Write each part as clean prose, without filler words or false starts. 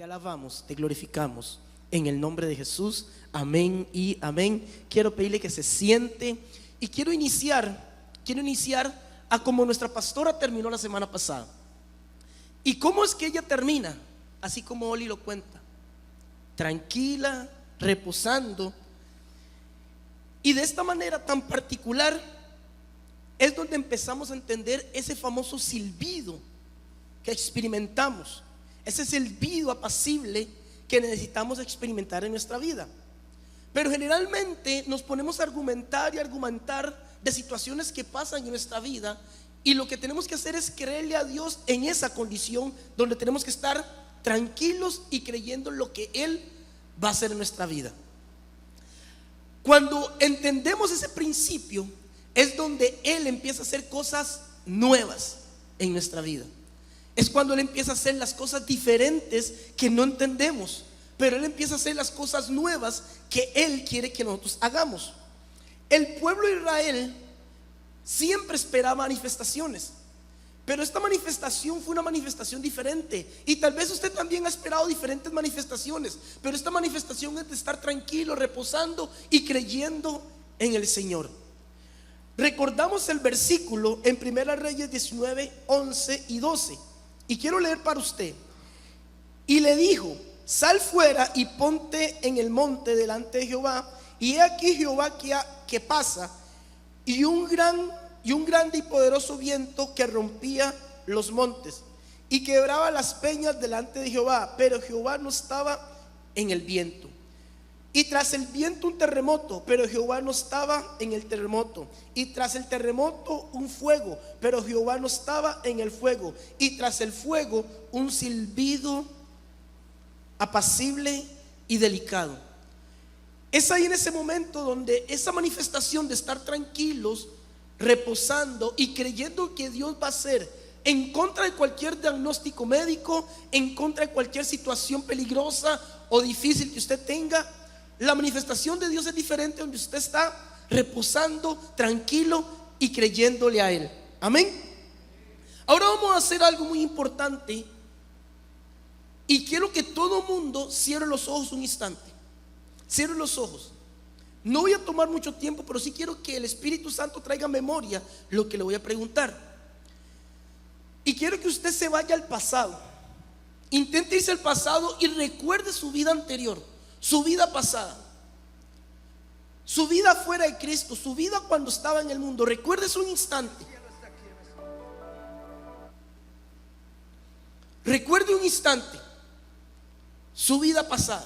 Te alabamos, te glorificamos en el nombre de Jesús. Amén y amén. Quiero pedirle que se siente y quiero iniciar a como nuestra pastora terminó la semana pasada. ¿Y cómo es que ella termina? Así como Oli lo cuenta, tranquila, reposando. Y de esta manera tan particular es donde empezamos a entender ese famoso silbido que experimentamos, ese silbido apacible que necesitamos experimentar en nuestra vida. Pero generalmente nos ponemos a argumentar de situaciones que pasan en nuestra vida, y lo que tenemos que hacer es creerle a Dios en esa condición donde tenemos que estar tranquilos y creyendo en lo que Él va a hacer en nuestra vida. Cuando entendemos ese principio es donde Él empieza a hacer cosas nuevas en nuestra vida. Es cuando Él empieza a hacer las cosas diferentes que no entendemos, pero Él empieza a hacer las cosas nuevas que Él quiere que nosotros hagamos. El pueblo de Israel siempre esperaba manifestaciones, pero esta manifestación fue una manifestación diferente. Y tal vez usted también ha esperado diferentes manifestaciones, pero esta manifestación es de estar tranquilo, reposando y creyendo en el Señor. Recordamos el versículo en 1 Reyes 19, 11 y 12, y quiero leer para usted. Y le dijo: sal fuera y ponte en el monte delante de Jehová. Y he aquí Jehová que pasa, y un grande y poderoso viento que rompía los montes y quebraba las peñas delante de Jehová, pero Jehová no estaba en el viento. Y tras el viento un terremoto, pero Jehová no estaba en el terremoto. Y tras el terremoto un fuego, pero Jehová no estaba en el fuego. Y tras el fuego un silbido apacible y delicado. Es ahí en ese momento donde esa manifestación de estar tranquilos, reposando y creyendo que Dios va a hacer en contra de cualquier diagnóstico médico, en contra de cualquier situación peligrosa o difícil que usted tenga, la manifestación de Dios es diferente, donde usted está reposando, tranquilo y creyéndole a Él. Amén. Ahora vamos a hacer algo muy importante, y quiero que todo mundo cierre los ojos un instante. Cierre los ojos. No voy a tomar mucho tiempo, pero sí quiero que el Espíritu Santo traiga memoria lo que le voy a preguntar. Y quiero que usted se vaya al pasado. Intente irse al pasado y recuerde su vida anterior, su vida pasada, su vida fuera de Cristo, su vida cuando estaba en el mundo. Recuérdese un instante. Recuerde un instante su vida pasada.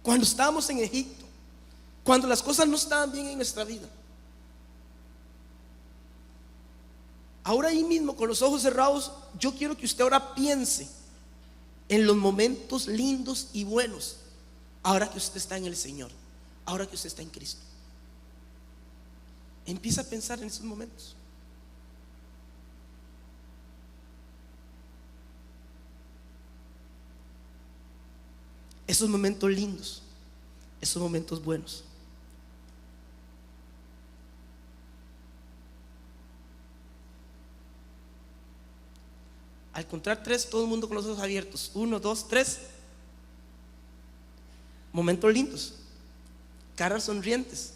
Cuando estábamos en Egipto, cuando las cosas no estaban bien en nuestra vida. Ahora ahí mismo, con los ojos cerrados, yo quiero que usted ahora piense en los momentos lindos y buenos, ahora que usted está en el Señor, ahora que usted está en Cristo. Empieza a pensar en esos momentos. Esos momentos lindos, esos momentos buenos. Al contar tres, todo el mundo con los ojos abiertos. 1, 2, 3. Momentos lindos, caras sonrientes.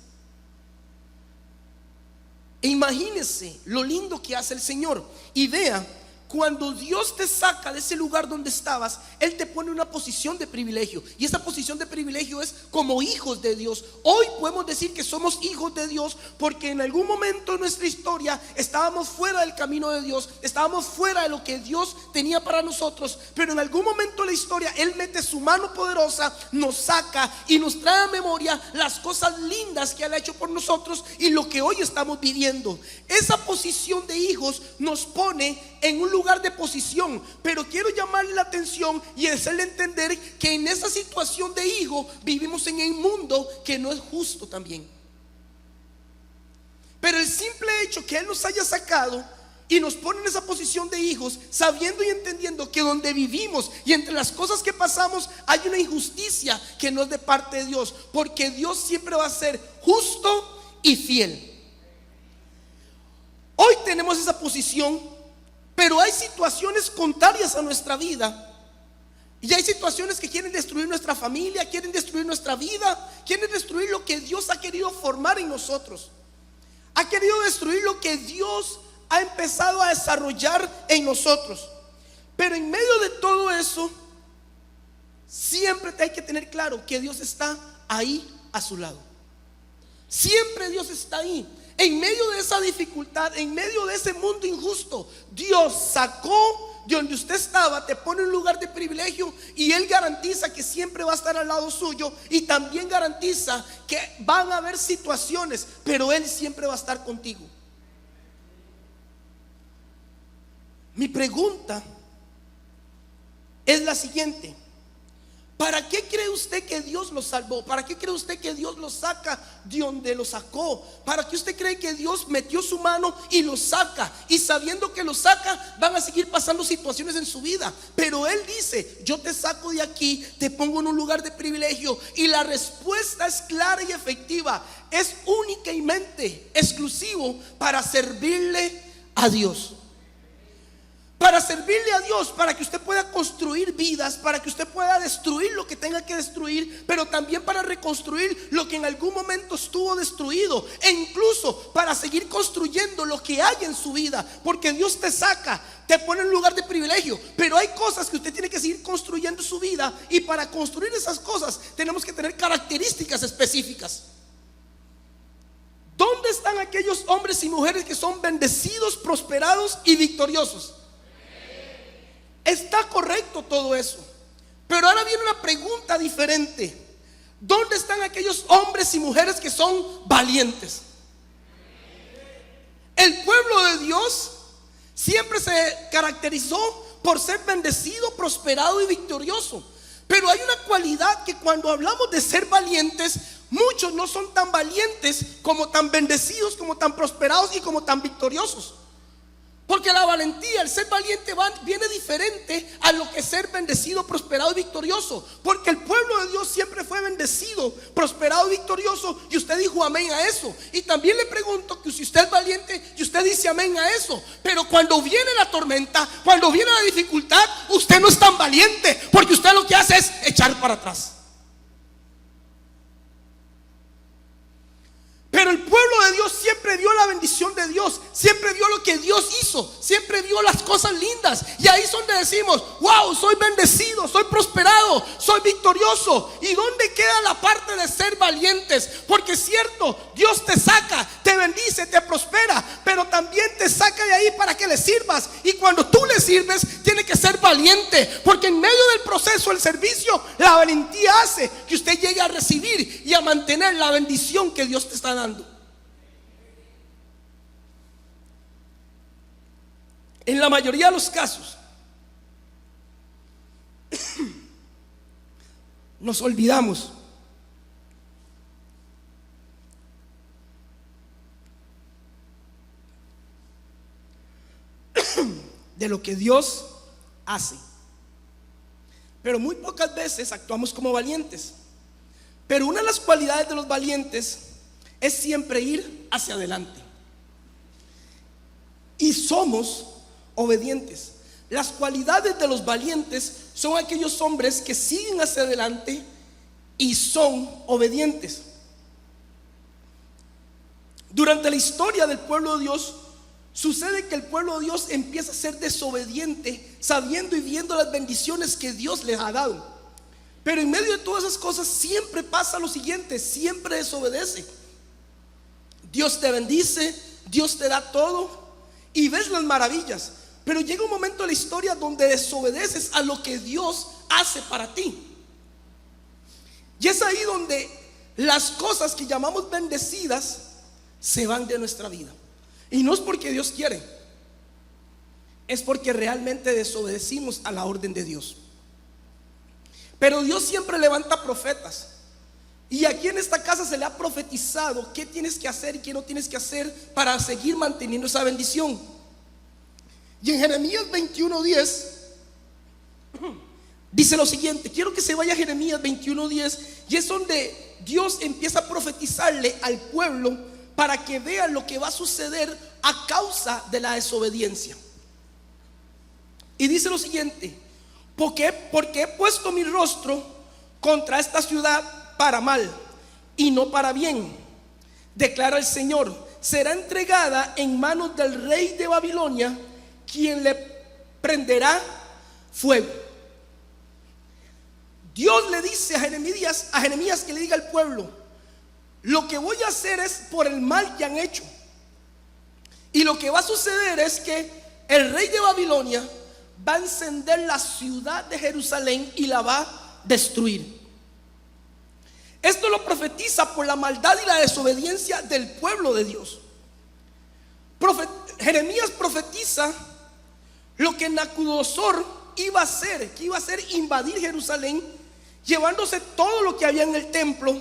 E imagínese lo lindo que hace el Señor. Y vea, cuando Dios te saca de ese lugar donde estabas, Él te pone en una posición de privilegio. Y esa posición de privilegio es como hijos de Dios. Hoy podemos decir que somos hijos de Dios porque en algún momento de nuestra historia estábamos fuera del camino de Dios, estábamos fuera de lo que Dios tenía para nosotros. Pero en algún momento de la historia Él mete su mano poderosa, nos saca y nos trae a memoria las cosas lindas que Él ha hecho por nosotros y lo que hoy estamos viviendo. Esa posición de hijos nos pone en un lugar de posición, pero quiero llamarle la atención y hacerle entender que en esa situación de hijo vivimos en un mundo que no es justo también. Pero el simple hecho que Él nos haya sacado y nos pone en esa posición de hijos, sabiendo y entendiendo que donde vivimos y entre las cosas que pasamos hay una injusticia que no es de parte de Dios, porque Dios siempre va a ser justo y fiel. Hoy tenemos esa posición Pero hay situaciones contrarias a nuestra vida. Y hay situaciones que quieren destruir nuestra familia, quieren destruir nuestra vida, quieren destruir lo que Dios ha querido formar en nosotros. Ha querido destruir lo que Dios ha empezado a desarrollar en nosotros. Pero en medio de todo eso, siempre te hay que tener claro que Dios está ahí a su lado. Siempre Dios está ahí. En medio de esa dificultad, en medio de ese mundo injusto, Dios sacó de donde usted estaba, te pone en un lugar de privilegio, y Él garantiza que siempre va a estar al lado suyo, y también garantiza que van a haber situaciones, pero Él siempre va a estar contigo. Mi pregunta es la siguiente: ¿para qué cree usted que Dios lo salvó? ¿Para qué cree usted que Dios lo saca de donde lo sacó? ¿Para qué usted cree que Dios metió su mano y lo saca? Y sabiendo que lo saca, van a seguir pasando situaciones en su vida. Pero Él dice: yo te saco de aquí, te pongo en un lugar de privilegio. Y la respuesta es clara y efectiva. Es únicamente exclusivo para servirle a Dios. Para servirle a Dios, para que usted pueda construir vidas, para que usted pueda destruir lo que tenga que destruir, pero también para reconstruir lo que en algún momento estuvo destruido, e incluso para seguir construyendo lo que hay en su vida. Porque Dios te saca, te pone en un lugar de privilegio, pero hay cosas que usted tiene que seguir construyendo en su vida, y para construir esas cosas tenemos que tener características específicas. ¿Dónde están aquellos hombres y mujeres que son bendecidos, prosperados y victoriosos? Está correcto todo eso, pero ahora viene una pregunta diferente: ¿dónde están aquellos hombres y mujeres que son valientes? El pueblo de Dios siempre se caracterizó por ser bendecido, prosperado y victorioso. Pero hay una cualidad que cuando hablamos de ser valientes, muchos no son tan valientes como tan bendecidos, como tan prosperados y como tan victoriosos. Porque la valentía, el ser valiente, viene diferente a lo que es ser bendecido, prosperado y victorioso. Porque el pueblo de Dios siempre fue bendecido, prosperado y victorioso, y usted dijo amén a eso. Y también le pregunto que si usted es valiente y usted dice amén a eso, pero cuando viene la tormenta, cuando viene la dificultad, usted no es tan valiente, porque usted lo que hace es echar para atrás. Pero el pueblo de Dios siempre vio la bendición de Dios, siempre vio lo que Dios hizo, siempre vio las cosas lindas. Y ahí es donde decimos: wow, soy bendecido, soy prosperado, soy victorioso. ¿Y dónde queda la parte de ser valientes? Porque es cierto, Dios te saca, te bendice, te prospera, pero también te saca de ahí para que le sirvas. Y cuando tú le sirves, tiene que ser valiente, porque en medio del proceso del servicio, la valentía hace que usted llegue a recibir y a mantener la bendición que Dios te está dando. En la mayoría de los casos nos olvidamos de lo que Dios hace, pero muy pocas veces actuamos como valientes. Pero una de las cualidades de los valientes es siempre ir hacia adelante, y somos obedientes. Las cualidades de los valientes son aquellos hombres que siguen hacia adelante y son obedientes. Durante la historia del pueblo de Dios, sucede que el pueblo de Dios empieza a ser desobediente, sabiendo y viendo las bendiciones que Dios les ha dado. Pero en medio de todas esas cosas siempre pasa lo siguiente: siempre desobedece. Dios te bendice, Dios te da todo y ves las maravillas, pero llega un momento en la historia donde desobedeces a lo que Dios hace para ti. Y es ahí donde las cosas que llamamos bendecidas se van de nuestra vida. Y no es porque Dios quiere, es porque realmente desobedecimos a la orden de Dios. Pero Dios siempre levanta profetas, y aquí en esta casa se le ha profetizado qué tienes que hacer y qué no tienes que hacer para seguir manteniendo esa bendición. Y en Jeremías 21:10 dice lo siguiente. Quiero que se vaya a Jeremías 21:10, y es donde Dios empieza a profetizarle al pueblo para que vean lo que va a suceder a causa de la desobediencia. Y dice lo siguiente: porque he puesto mi rostro contra esta ciudad para mal y no para bien, declara el Señor. Será entregada en manos del rey de Babilonia, quien le prenderá fuego. Dios le dice a Jeremías que le diga al pueblo: lo que voy a hacer es por el mal que han hecho. Y lo que va a suceder es que el rey de Babilonia va a encender la ciudad de Jerusalén y la va a destruir. Esto lo profetiza por la maldad y la desobediencia del pueblo de Dios. Jeremías profetiza lo que Nabucodonosor iba a hacer, que iba a hacer invadir Jerusalén, llevándose todo lo que había en el templo,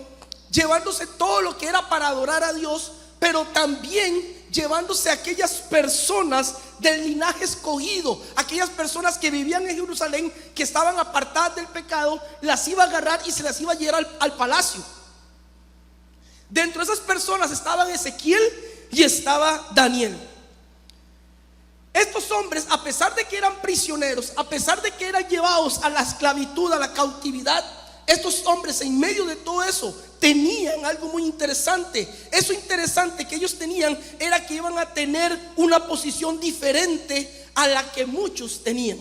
llevándose todo lo que era para adorar a Dios, pero también llevándose a aquellas personas del linaje escogido, aquellas personas que vivían en Jerusalén, que estaban apartadas del pecado, las iba a agarrar y se las iba a llevar al palacio. Dentro de esas personas estaban Ezequiel y estaba Daniel. Estos hombres, a pesar de que eran prisioneros, a pesar de que eran llevados a la esclavitud, a la cautividad, estos hombres en medio de todo eso tenían algo muy interesante. Eso interesante que ellos tenían era que iban a tener una posición diferente a la que muchos tenían.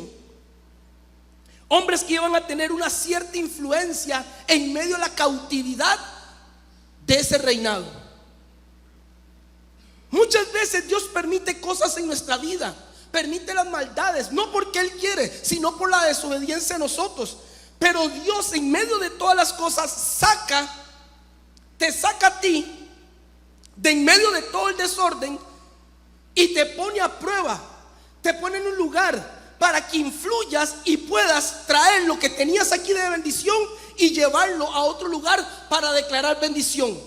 Hombres que iban a tener una cierta influencia en medio de la cautividad de ese reinado. Muchas veces Dios permite cosas en nuestra vida, permite las maldades, no porque Él quiere, sino por la desobediencia de nosotros. Pero Dios en medio de todas las cosas te saca a ti de en medio de todo el desorden y te pone a prueba, te pone en un lugar para que influyas y puedas traer lo que tenías aquí de bendición y llevarlo a otro lugar para declarar bendición.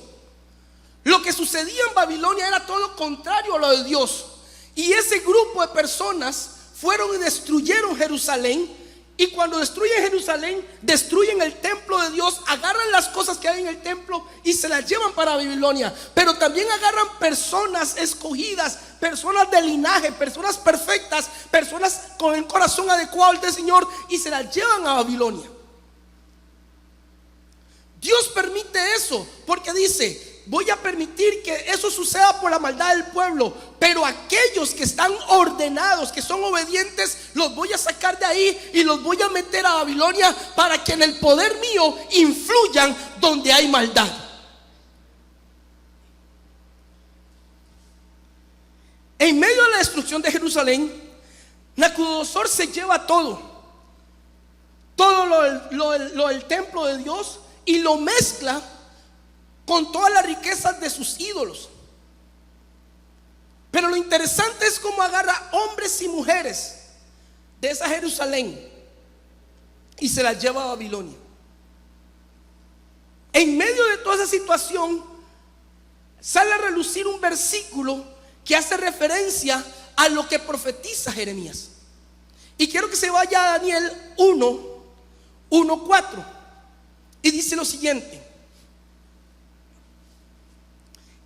Lo que sucedía en Babilonia era todo lo contrario a lo de Dios. Y ese grupo de personas fueron y destruyeron Jerusalén. Y cuando destruyen Jerusalén, destruyen el templo de Dios, agarran las cosas que hay en el templo y se las llevan para Babilonia. Pero también agarran personas escogidas, personas de linaje, personas perfectas, personas con el corazón adecuado al del Señor, y se las llevan a Babilonia. Dios permite eso porque dice: voy a permitir que eso suceda por la maldad del pueblo, pero aquellos que están ordenados, que son obedientes, los voy a sacar de ahí y los voy a meter a Babilonia para que en el poder mío influyan donde hay maldad. En medio de la destrucción de Jerusalén, Nabucodonosor se lleva todo lo del templo de Dios y lo mezcla con todas las riquezas de sus ídolos. Pero lo interesante es cómo agarra hombres y mujeres de esa Jerusalén y se las lleva a Babilonia. En medio de toda esa situación sale a relucir un versículo que hace referencia a lo que profetiza Jeremías. Y quiero que se vaya a Daniel 1:4 y dice lo siguiente: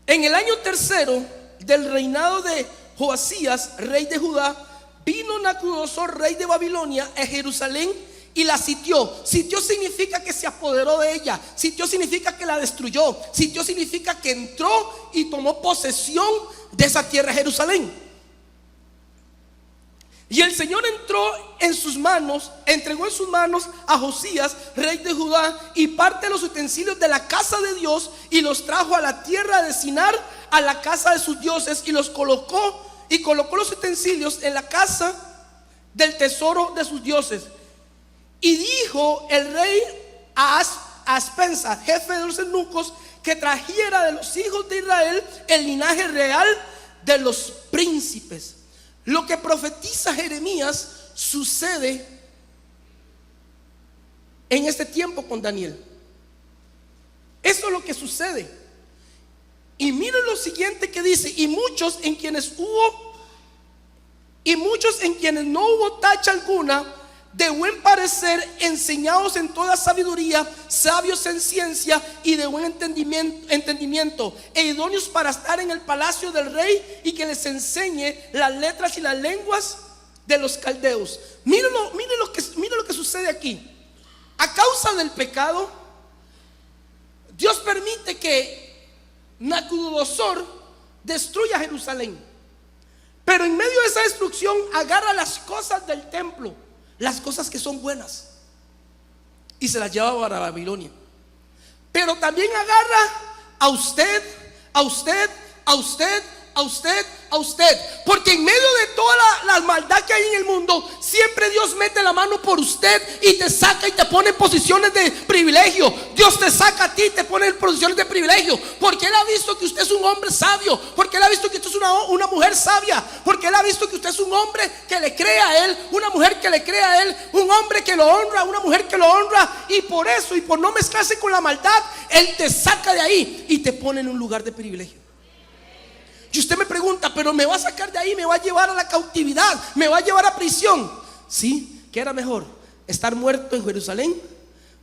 en el año tercero del reinado de Joasías, rey de Judá, vino Nabucodonosor, rey de Babilonia, a Jerusalén y la sitió. Sitió significa que se apoderó de ella. Sitió significa que la destruyó. Sitió significa que entró y tomó posesión de esa tierra, Jerusalén. Y el Señor entregó en sus manos a Josías, rey de Judá, y parte de los utensilios de la casa de Dios, y los trajo a la tierra de Sinar, a la casa de sus dioses, y colocó los utensilios en la casa del tesoro de sus dioses. Y dijo el rey a Aspensa, jefe de los eunucos, que trajera de los hijos de Israel el linaje real de los príncipes. Lo que profetiza Jeremías sucede en este tiempo con Daniel. Eso es lo que sucede. Y miren lo siguiente que dice: y muchos en quienes no hubo tacha alguna, de buen parecer, enseñados en toda sabiduría, sabios en ciencia y de buen entendimiento, e idóneos para estar en el palacio del rey, y que les enseñe las letras y las lenguas de los caldeos. Mire lo que sucede aquí. A causa del pecado, Dios permite que Nabucodonosor destruya Jerusalén. Pero en medio de esa destrucción agarra las cosas del templo, las cosas que son buenas, y se las lleva para Babilonia. Pero también agarra a usted, a usted, a usted, a usted, a usted. Porque en medio de toda la maldad que hay en el mundo, siempre Dios mete la mano por usted y te saca y te pone en posiciones de privilegio. Dios te saca a ti y te pone en posiciones de privilegio, porque Él ha visto que usted es un hombre sabio, porque Él ha visto que usted es una mujer sabia, porque Él ha visto que usted es un hombre que le cree a Él, una mujer que le cree a Él, un hombre que lo honra, una mujer que lo honra. Y por eso, y por no mezclarse con la maldad, Él te saca de ahí y te pone en un lugar de privilegio. Y usted me pregunta, pero me va a sacar de ahí, me va a llevar a la cautividad, me va a llevar a prisión. Sí, ¿qué era mejor? ¿Estar muerto en Jerusalén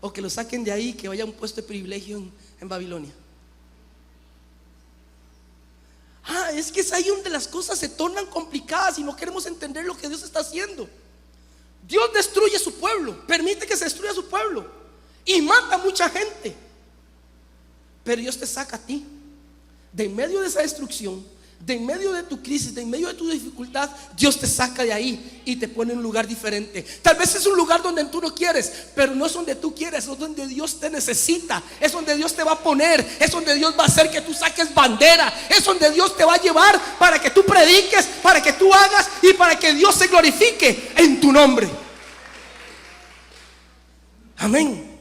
o que lo saquen de ahí, que vaya a un puesto de privilegio en Babilonia? Es que es ahí donde las cosas se tornan complicadas y no queremos entender lo que Dios está haciendo. Dios destruye su pueblo, permite que se destruya su pueblo y mata a mucha gente. Pero Dios te saca a ti de en medio de esa destrucción, de en medio de tu crisis, de en medio de tu dificultad. Dios te saca de ahí y te pone en un lugar diferente. Tal vez es un lugar donde tú no quieres, pero no es donde tú quieres, es donde Dios te necesita, es donde Dios te va a poner, es donde Dios va a hacer que tú saques bandera, es donde Dios te va a llevar para que tú prediques, para que tú hagas y para que Dios se glorifique en tu nombre. Amén.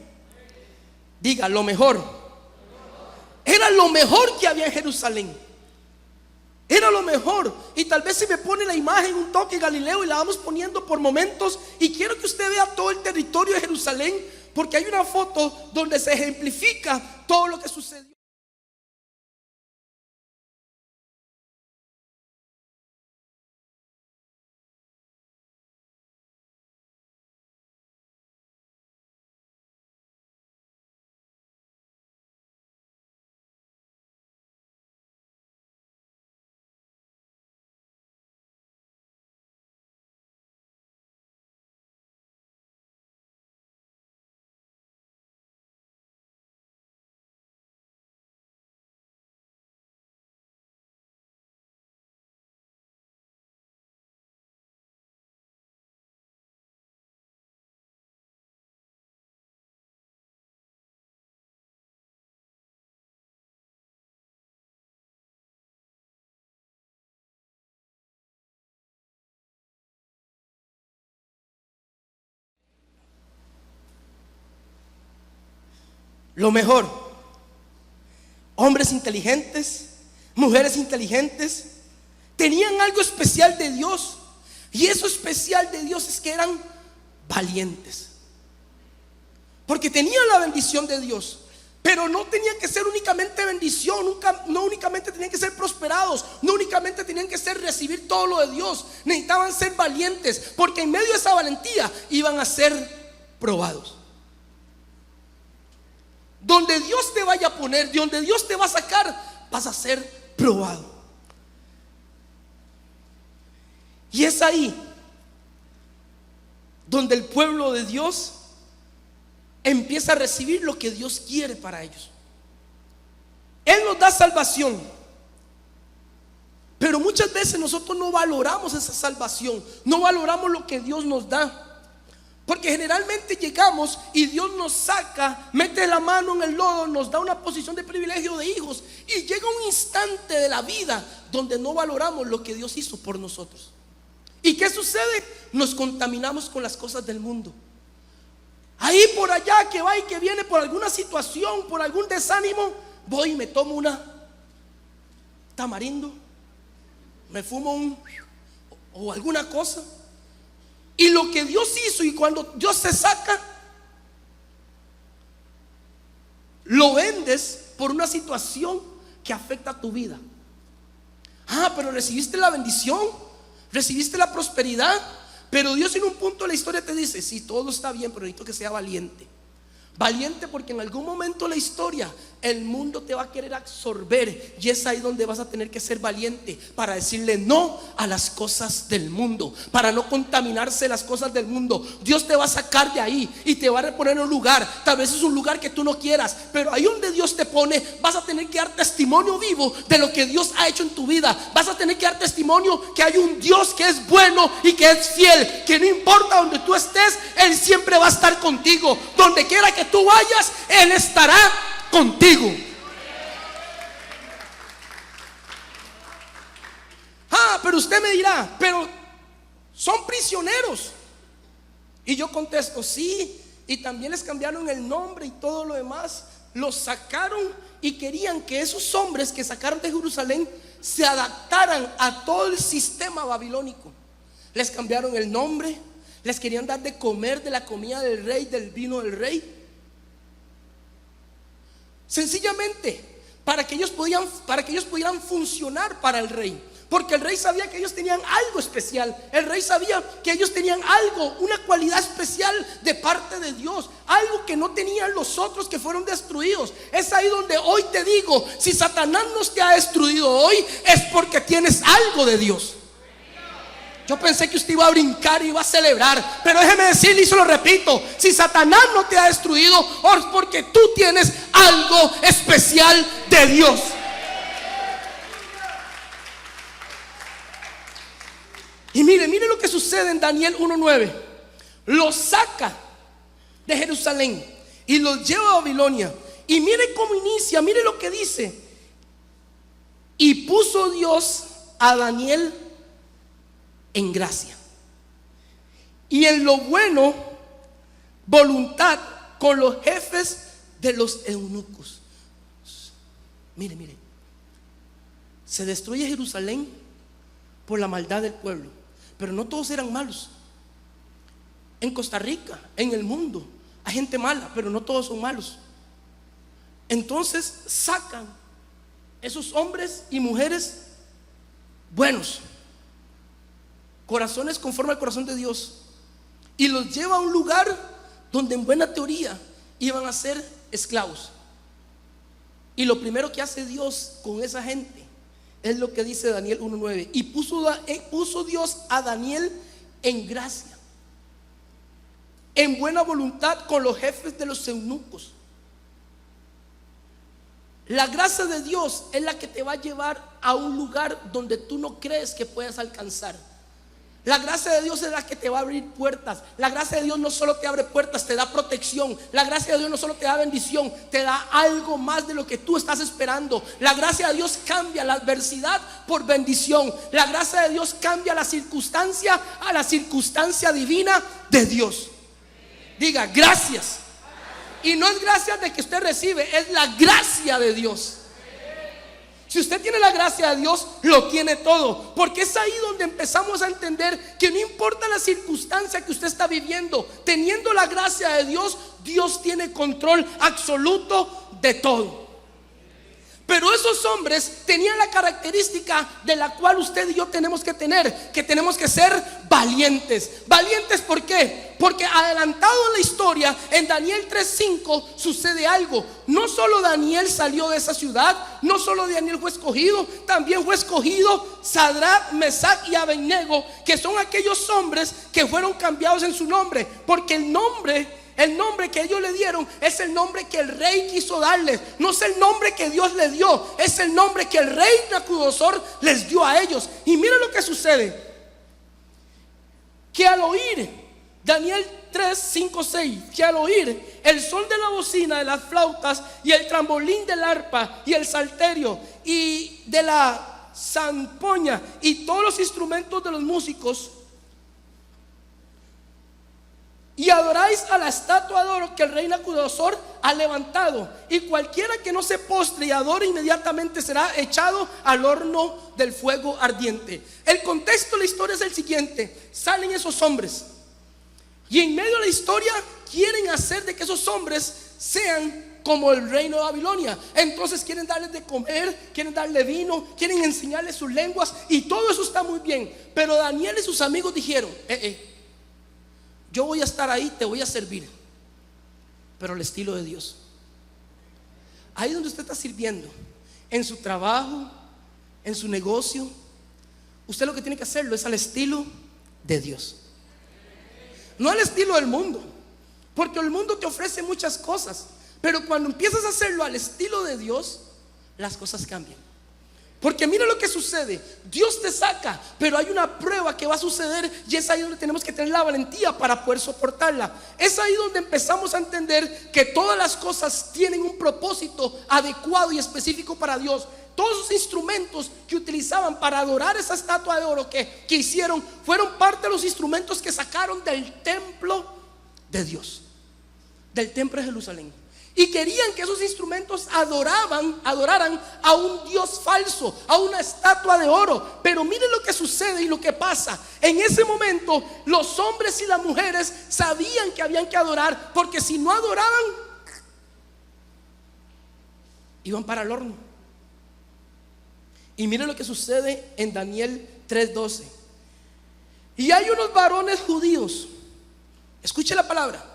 Diga, lo mejor. Era lo mejor que había en Jerusalén. Era lo mejor. Y tal vez si me pone la imagen, un toque Galileo, y la vamos poniendo por momentos. Y quiero que usted vea todo el territorio de Jerusalén, porque hay una foto donde se ejemplifica todo lo que sucedió. Lo mejor. Hombres inteligentes, mujeres inteligentes, tenían algo especial de Dios. Y eso especial de Dios es que eran valientes, porque tenían la bendición de Dios. Pero no tenía que ser únicamente bendición, no únicamente tenían que ser prosperados, no únicamente tenían que ser recibir todo lo de Dios. Necesitaban ser valientes, porque en medio de esa valentía iban a ser probados. Donde Dios te vaya a poner, de donde Dios te va a sacar, vas a ser probado. Y es ahí donde el pueblo de Dios empieza a recibir lo que Dios quiere para ellos. Él nos da salvación, pero muchas veces nosotros no valoramos esa salvación, no valoramos lo que Dios nos da. Porque generalmente llegamos y Dios nos saca, mete la mano en el lodo, nos da una posición de privilegio de hijos, y llega un instante de la vida donde no valoramos lo que Dios hizo por nosotros. ¿Y qué sucede? Nos contaminamos con las cosas del mundo. Ahí por allá, que va y que viene, por alguna situación, por algún desánimo, voy y me tomo una tamarindo, me fumo o alguna cosa. Y lo que Dios hizo, y cuando Dios se saca, lo vendes por una situación que afecta a tu vida. Pero recibiste la bendición, recibiste la prosperidad, pero Dios en un punto de la historia te dice: sí, todo está bien, pero necesito que sea valiente, Valiente porque en algún momento de la historia el mundo te va a querer absorber, y es ahí donde vas a tener que ser valiente para decirle no a las cosas del mundo, para no contaminarse las cosas del mundo. Dios te va a sacar de ahí y te va a poner en un lugar, tal vez es un lugar que tú no quieras, pero ahí donde Dios te pone vas a tener que dar testimonio vivo de lo que Dios ha hecho en tu vida. Vas a tener que dar testimonio que hay un Dios que es bueno y que es fiel, que no importa donde tú estés, Él siempre va a estar contigo. Donde quiera que tú vayas, Él estará contigo. Pero usted me dirá, pero son prisioneros. Y yo contesto, sí, y también les cambiaron el nombre y todo lo demás. Los sacaron y querían que esos hombres que sacaron de Jerusalén se adaptaran a todo el sistema babilónico. Les cambiaron el nombre, les querían dar de comer de la comida del rey, del vino del rey. Sencillamente para que ellos pudieran funcionar para el rey, porque el rey sabía que ellos tenían algo especial. El rey sabía que ellos tenían algo, una cualidad especial de parte de Dios, algo que no tenían los otros que fueron destruidos. Es ahí donde hoy te digo, si Satanás no te ha destruido hoy, es porque tienes algo de Dios. Yo pensé que usted iba a brincar y iba a celebrar, pero déjeme decirle y se lo repito: si Satanás no te ha destruido, es porque tú tienes algo especial de Dios. Y mire lo que sucede en Daniel 1:9. Los saca de Jerusalén y los lleva a Babilonia. Y mire cómo inicia, mire lo que dice: y puso Dios a Daniel en gracia y en lo bueno voluntad con los jefes de los eunucos. Mire, se destruye Jerusalén por la maldad del pueblo, pero no todos eran malos. En Costa Rica, en el mundo, hay gente mala, pero no todos son malos. Entonces sacan esos hombres y mujeres buenos, corazones conforme al corazón de Dios, y los lleva a un lugar donde en buena teoría iban a ser esclavos. Y lo primero que hace Dios con esa gente es lo que dice Daniel 1:9: y puso Dios a Daniel en gracia, en buena voluntad con los jefes de los eunucos. La gracia de Dios es la que te va a llevar a un lugar donde tú no crees que puedas alcanzar. La gracia de Dios es la que te va a abrir puertas. La gracia de Dios no solo te abre puertas, te da protección. La gracia de Dios no solo te da bendición, te da algo más de lo que tú estás esperando. La gracia de Dios cambia la adversidad por bendición. La gracia de Dios cambia la circunstancia a la circunstancia divina de Dios. Diga gracias. Y no es gracia de que usted recibe, es la gracia de Dios. Si usted tiene la gracia de Dios, lo tiene todo. Porque es ahí donde empezamos a entender que no importa la circunstancia que usted está viviendo, teniendo la gracia de Dios, Dios tiene control absoluto de todo. Pero esos hombres tenían la característica de la cual usted y yo tenemos que tener, que tenemos que ser valientes. ¿Valientes por qué? Porque adelantado en la historia, en Daniel 3:5 sucede algo. No solo Daniel salió de esa ciudad, no solo Daniel fue escogido, también fue escogido Sadrach, Mesach y Abednego, que son aquellos hombres que fueron cambiados en su nombre, porque el nombre que ellos le dieron es el nombre que el rey quiso darles. No es el nombre que Dios le dio, es el nombre que el rey Nabucodonosor les dio a ellos. Y mira lo que sucede: que al oír Daniel 3:5-6, que al oír el son de la bocina, de las flautas y el trambolín del arpa y el salterio y de la zampoña y todos los instrumentos de los músicos, y adoráis a la estatua de oro que el rey Nabucodonosor ha levantado, y cualquiera que no se postre y adore inmediatamente será echado al horno del fuego ardiente. El contexto de la historia es el siguiente: salen esos hombres y en medio de la historia quieren hacer de que esos hombres sean como el reino de Babilonia. Entonces quieren darles de comer, quieren darle vino, quieren enseñarles sus lenguas, y todo eso está muy bien. Pero Daniel y sus amigos dijeron: yo voy a estar ahí, te voy a servir, pero al estilo de Dios. Ahí donde usted está sirviendo, en su trabajo, en su negocio, usted lo que tiene que hacerlo es al estilo de Dios, no al estilo del mundo, porque el mundo te ofrece muchas cosas, pero cuando empiezas a hacerlo al estilo de Dios, las cosas cambian. Porque mira lo que sucede, Dios te saca, pero hay una prueba que va a suceder, y es ahí donde tenemos que tener la valentía para poder soportarla. Es ahí donde empezamos a entender que todas las cosas tienen un propósito adecuado y específico para Dios. Todos esos instrumentos que utilizaban para adorar esa estatua de oro que hicieron, fueron parte de los instrumentos que sacaron del templo de Dios, del templo de Jerusalén. Y querían que esos instrumentos adoraran a un Dios falso, a una estatua de oro. Pero miren lo que sucede y lo que pasa. En ese momento los hombres y las mujeres sabían que habían que adorar, porque si no adoraban, iban para el horno. Y miren lo que sucede en Daniel 3:12. Y hay unos varones judíos, escuche la palabra,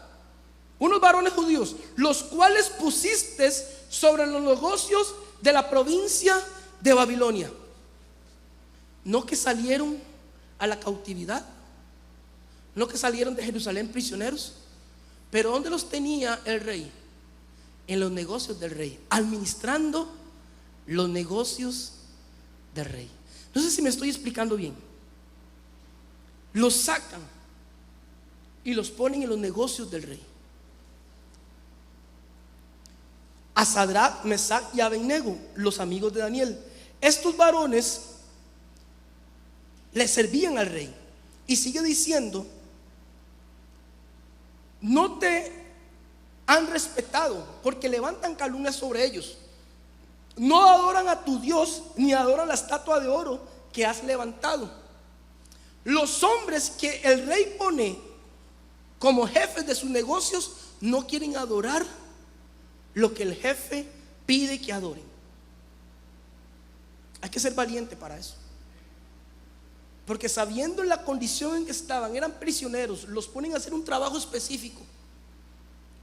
unos varones judíos, los cuales pusiste sobre los negocios de la provincia de Babilonia. No que salieron a la cautividad, no que salieron de Jerusalén prisioneros, pero ¿dónde los tenía el rey? En los negocios del rey, administrando los negocios del rey. No sé si me estoy explicando bien. Los sacan y los ponen en los negocios del rey. A Sadrach, Mesach y Abednego, los amigos de Daniel. Estos varones le servían al rey. Y sigue diciendo: no te han respetado, porque levantan calumnias sobre ellos. No adoran a tu Dios, ni adoran la estatua de oro que has levantado. Los hombres que el rey pone como jefes de sus negocios no quieren adorar lo que el jefe pide que adoren. Hay que ser valiente para eso, porque sabiendo la condición en que estaban, eran prisioneros, los ponen a hacer un trabajo específico,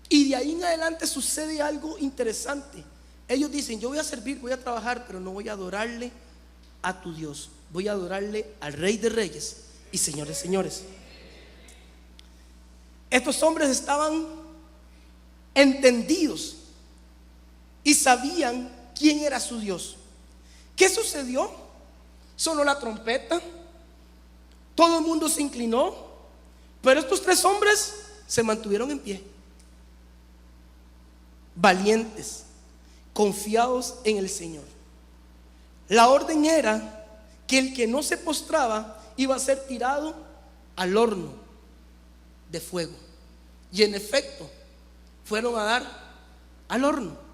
y de ahí en adelante sucede algo interesante. Ellos dicen: yo voy a servir, voy a trabajar, pero no voy a adorarle a tu Dios, voy a adorarle al Rey de Reyes y Señor de Señores. Estos hombres estaban entendidos y sabían quién era su Dios. ¿Qué sucedió? Sonó la trompeta, todo el mundo se inclinó, pero estos tres hombres se mantuvieron en pie, valientes, confiados en el Señor. La orden era que el que no se postraba iba a ser tirado al horno de fuego. Y en efecto, fueron a dar al horno.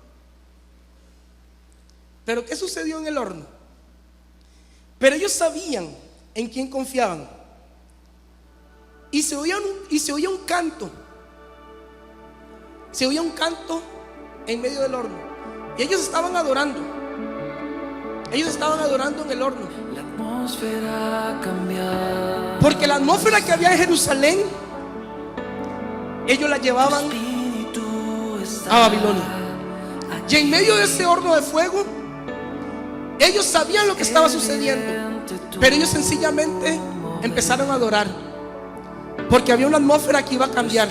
Pero ¿qué sucedió en el horno? Pero ellos sabían en quién confiaban. Y se oía un canto. Se oía un canto en medio del horno. Y ellos estaban adorando. Ellos estaban adorando en el horno. La atmósfera cambió. Porque la atmósfera que había en Jerusalén, ellos la llevaban a Babilonia. Y en medio de ese horno de fuego, ellos sabían lo que estaba sucediendo, pero ellos sencillamente empezaron a adorar, porque había una atmósfera que iba a cambiar.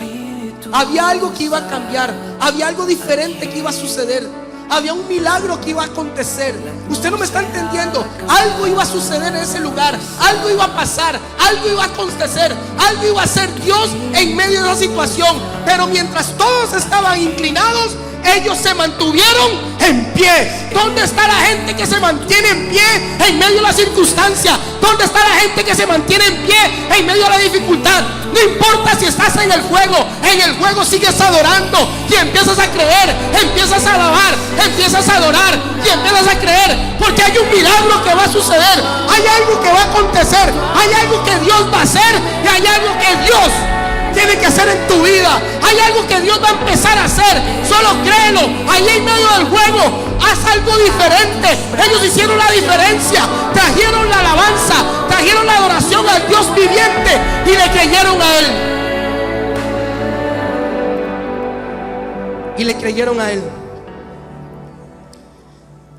Había algo que iba a cambiar, había algo diferente que iba a suceder, había un milagro que iba a acontecer. Usted no me está entendiendo. Algo iba a suceder en ese lugar, algo iba a pasar, algo iba a acontecer, algo iba a ser Dios en medio de la situación. Pero mientras todos estaban inclinados, ellos se mantuvieron en pie. ¿Dónde está la gente que se mantiene en pie en medio de la circunstancia? ¿Dónde está la gente que se mantiene en pie en medio de la dificultad? No importa si estás en el fuego sigues adorando y empiezas a creer, empiezas a alabar, empiezas a adorar y empiezas a creer, porque hay un milagro que va a suceder, hay algo que va a acontecer, hay algo que Dios va a hacer y hay algo que Dios tiene que hacer en tu vida. Hay algo que Dios va a empezar a hacer. Solo créelo. Ahí en medio del juego, haz algo diferente. Ellos hicieron la diferencia. Trajeron la alabanza, trajeron la adoración al Dios viviente y le creyeron a Él. y le creyeron a él.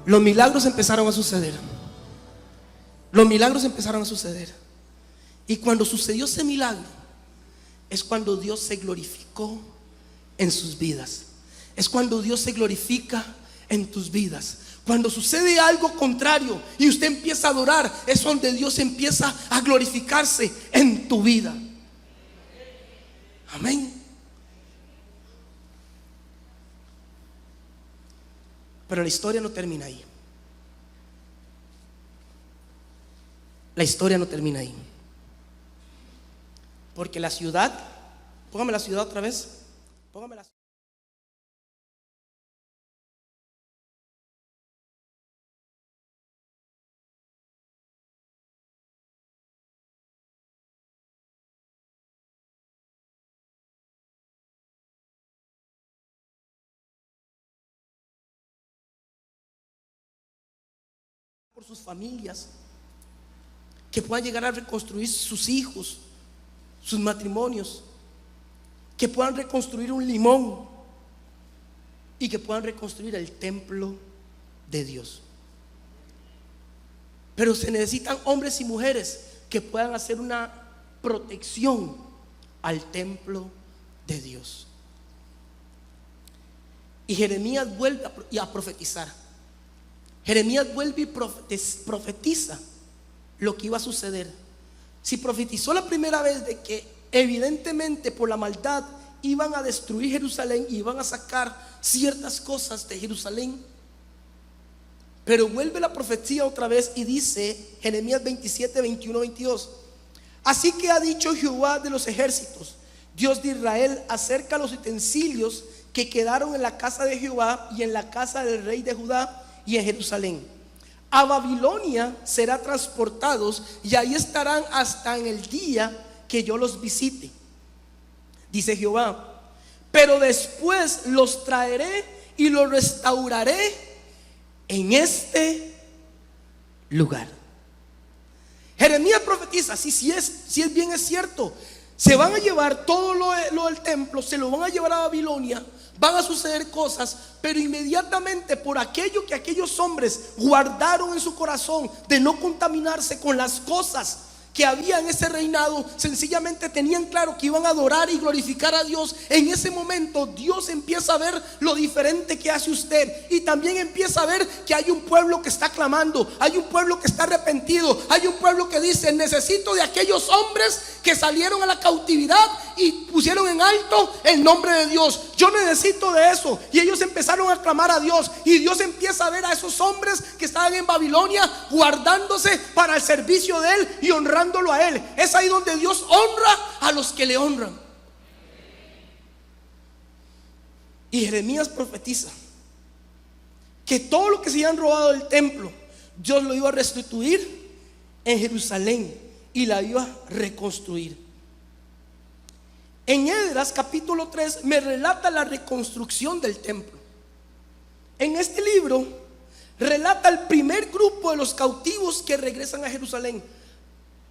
Los milagros empezaron a suceder. Los milagros empezaron a suceder. Y cuando sucedió ese milagro, es cuando Dios se glorificó en sus vidas. Es cuando Dios se glorifica en tus vidas. Cuando sucede algo contrario y usted empieza a adorar, es donde Dios empieza a glorificarse en tu vida. Amén. Pero la historia no termina ahí. La historia no termina ahí. Porque la ciudad, póngame la ciudad otra vez. Póngame la ciudad. Por sus familias, que puedan llegar a reconstruir sus hijos, sus matrimonios, que puedan reconstruir un Limón y que puedan reconstruir el templo de Dios. Pero se necesitan hombres y mujeres que puedan hacer una protección al templo de Dios. Y Jeremías vuelve a profetizar. Jeremías vuelve y profetiza lo que iba a suceder. Si profetizó la primera vez de que evidentemente por la maldad iban a destruir Jerusalén y iban a sacar ciertas cosas de Jerusalén, pero vuelve la profecía otra vez y dice Jeremías 27, 21, 22: así que ha dicho Jehová de los ejércitos, Dios de Israel, acerca de los utensilios que quedaron en la casa de Jehová y en la casa del rey de Judá y en Jerusalén. A Babilonia serán transportados y ahí estarán hasta en el día que yo los visite, dice Jehová. Pero después los traeré y los restauraré en este lugar. Jeremías profetiza, si es bien, es cierto. Se van a llevar todo lo del templo, se lo van a llevar a Babilonia. Van a suceder cosas, pero inmediatamente por aquello que aquellos hombres guardaron en su corazón de no contaminarse con las cosas que había en ese reinado, sencillamente tenían claro que iban a adorar y glorificar a Dios. En ese momento Dios empieza a ver lo diferente que hace usted, y también empieza a ver que hay un pueblo que está clamando, hay un pueblo que está arrepentido, hay un pueblo que dice: necesito de aquellos hombres que salieron a la cautividad y pusieron en alto el nombre de Dios. Yo necesito de eso. Y ellos empezaron a clamar a Dios, y Dios empieza a ver a esos hombres que estaban en Babilonia guardándose para el servicio de Él y honrándolo a Él. Es ahí donde Dios honra a los que le honran. Y Jeremías profetiza que todo lo que se habían robado del templo, Dios lo iba a restituir en Jerusalén y la iba a reconstruir. En Esdras capítulo 3 me relata la reconstrucción del templo. En este libro relata el primer grupo de los cautivos que regresan a Jerusalén.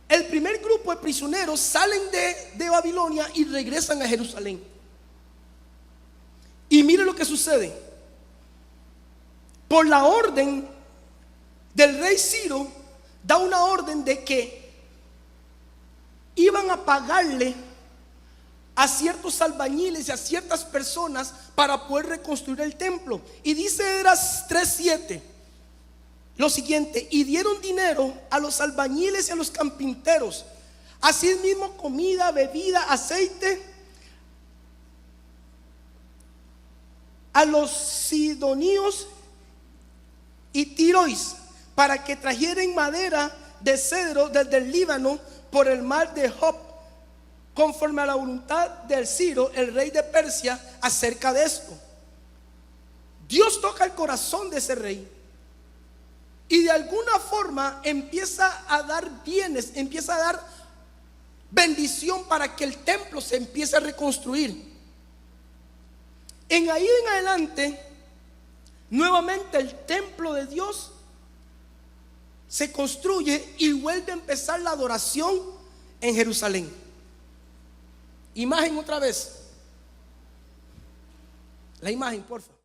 El primer grupo de prisioneros salen de Babilonia y regresan a Jerusalén. Y mire lo que sucede. Por la orden del rey Ciro, da una orden de que iban a pagarle a ciertos albañiles y a ciertas personas para poder reconstruir el templo. Y dice Esdras 3:7 lo siguiente: y dieron dinero a los albañiles y a los carpinteros, asimismo comida, bebida, aceite, a los sidonios y tirois, para que trajeran madera de cedro desde el Líbano por el mar de Job, conforme a la voluntad del Ciro, el rey de Persia, acerca de esto. Dios toca el corazón de ese rey y de alguna forma empieza a dar bienes, empieza a dar bendición para que el templo se empiece a reconstruir. En ahí en adelante, nuevamente el templo de Dios se construye y vuelve a empezar la adoración en Jerusalén. Imagen otra vez. La imagen, por favor.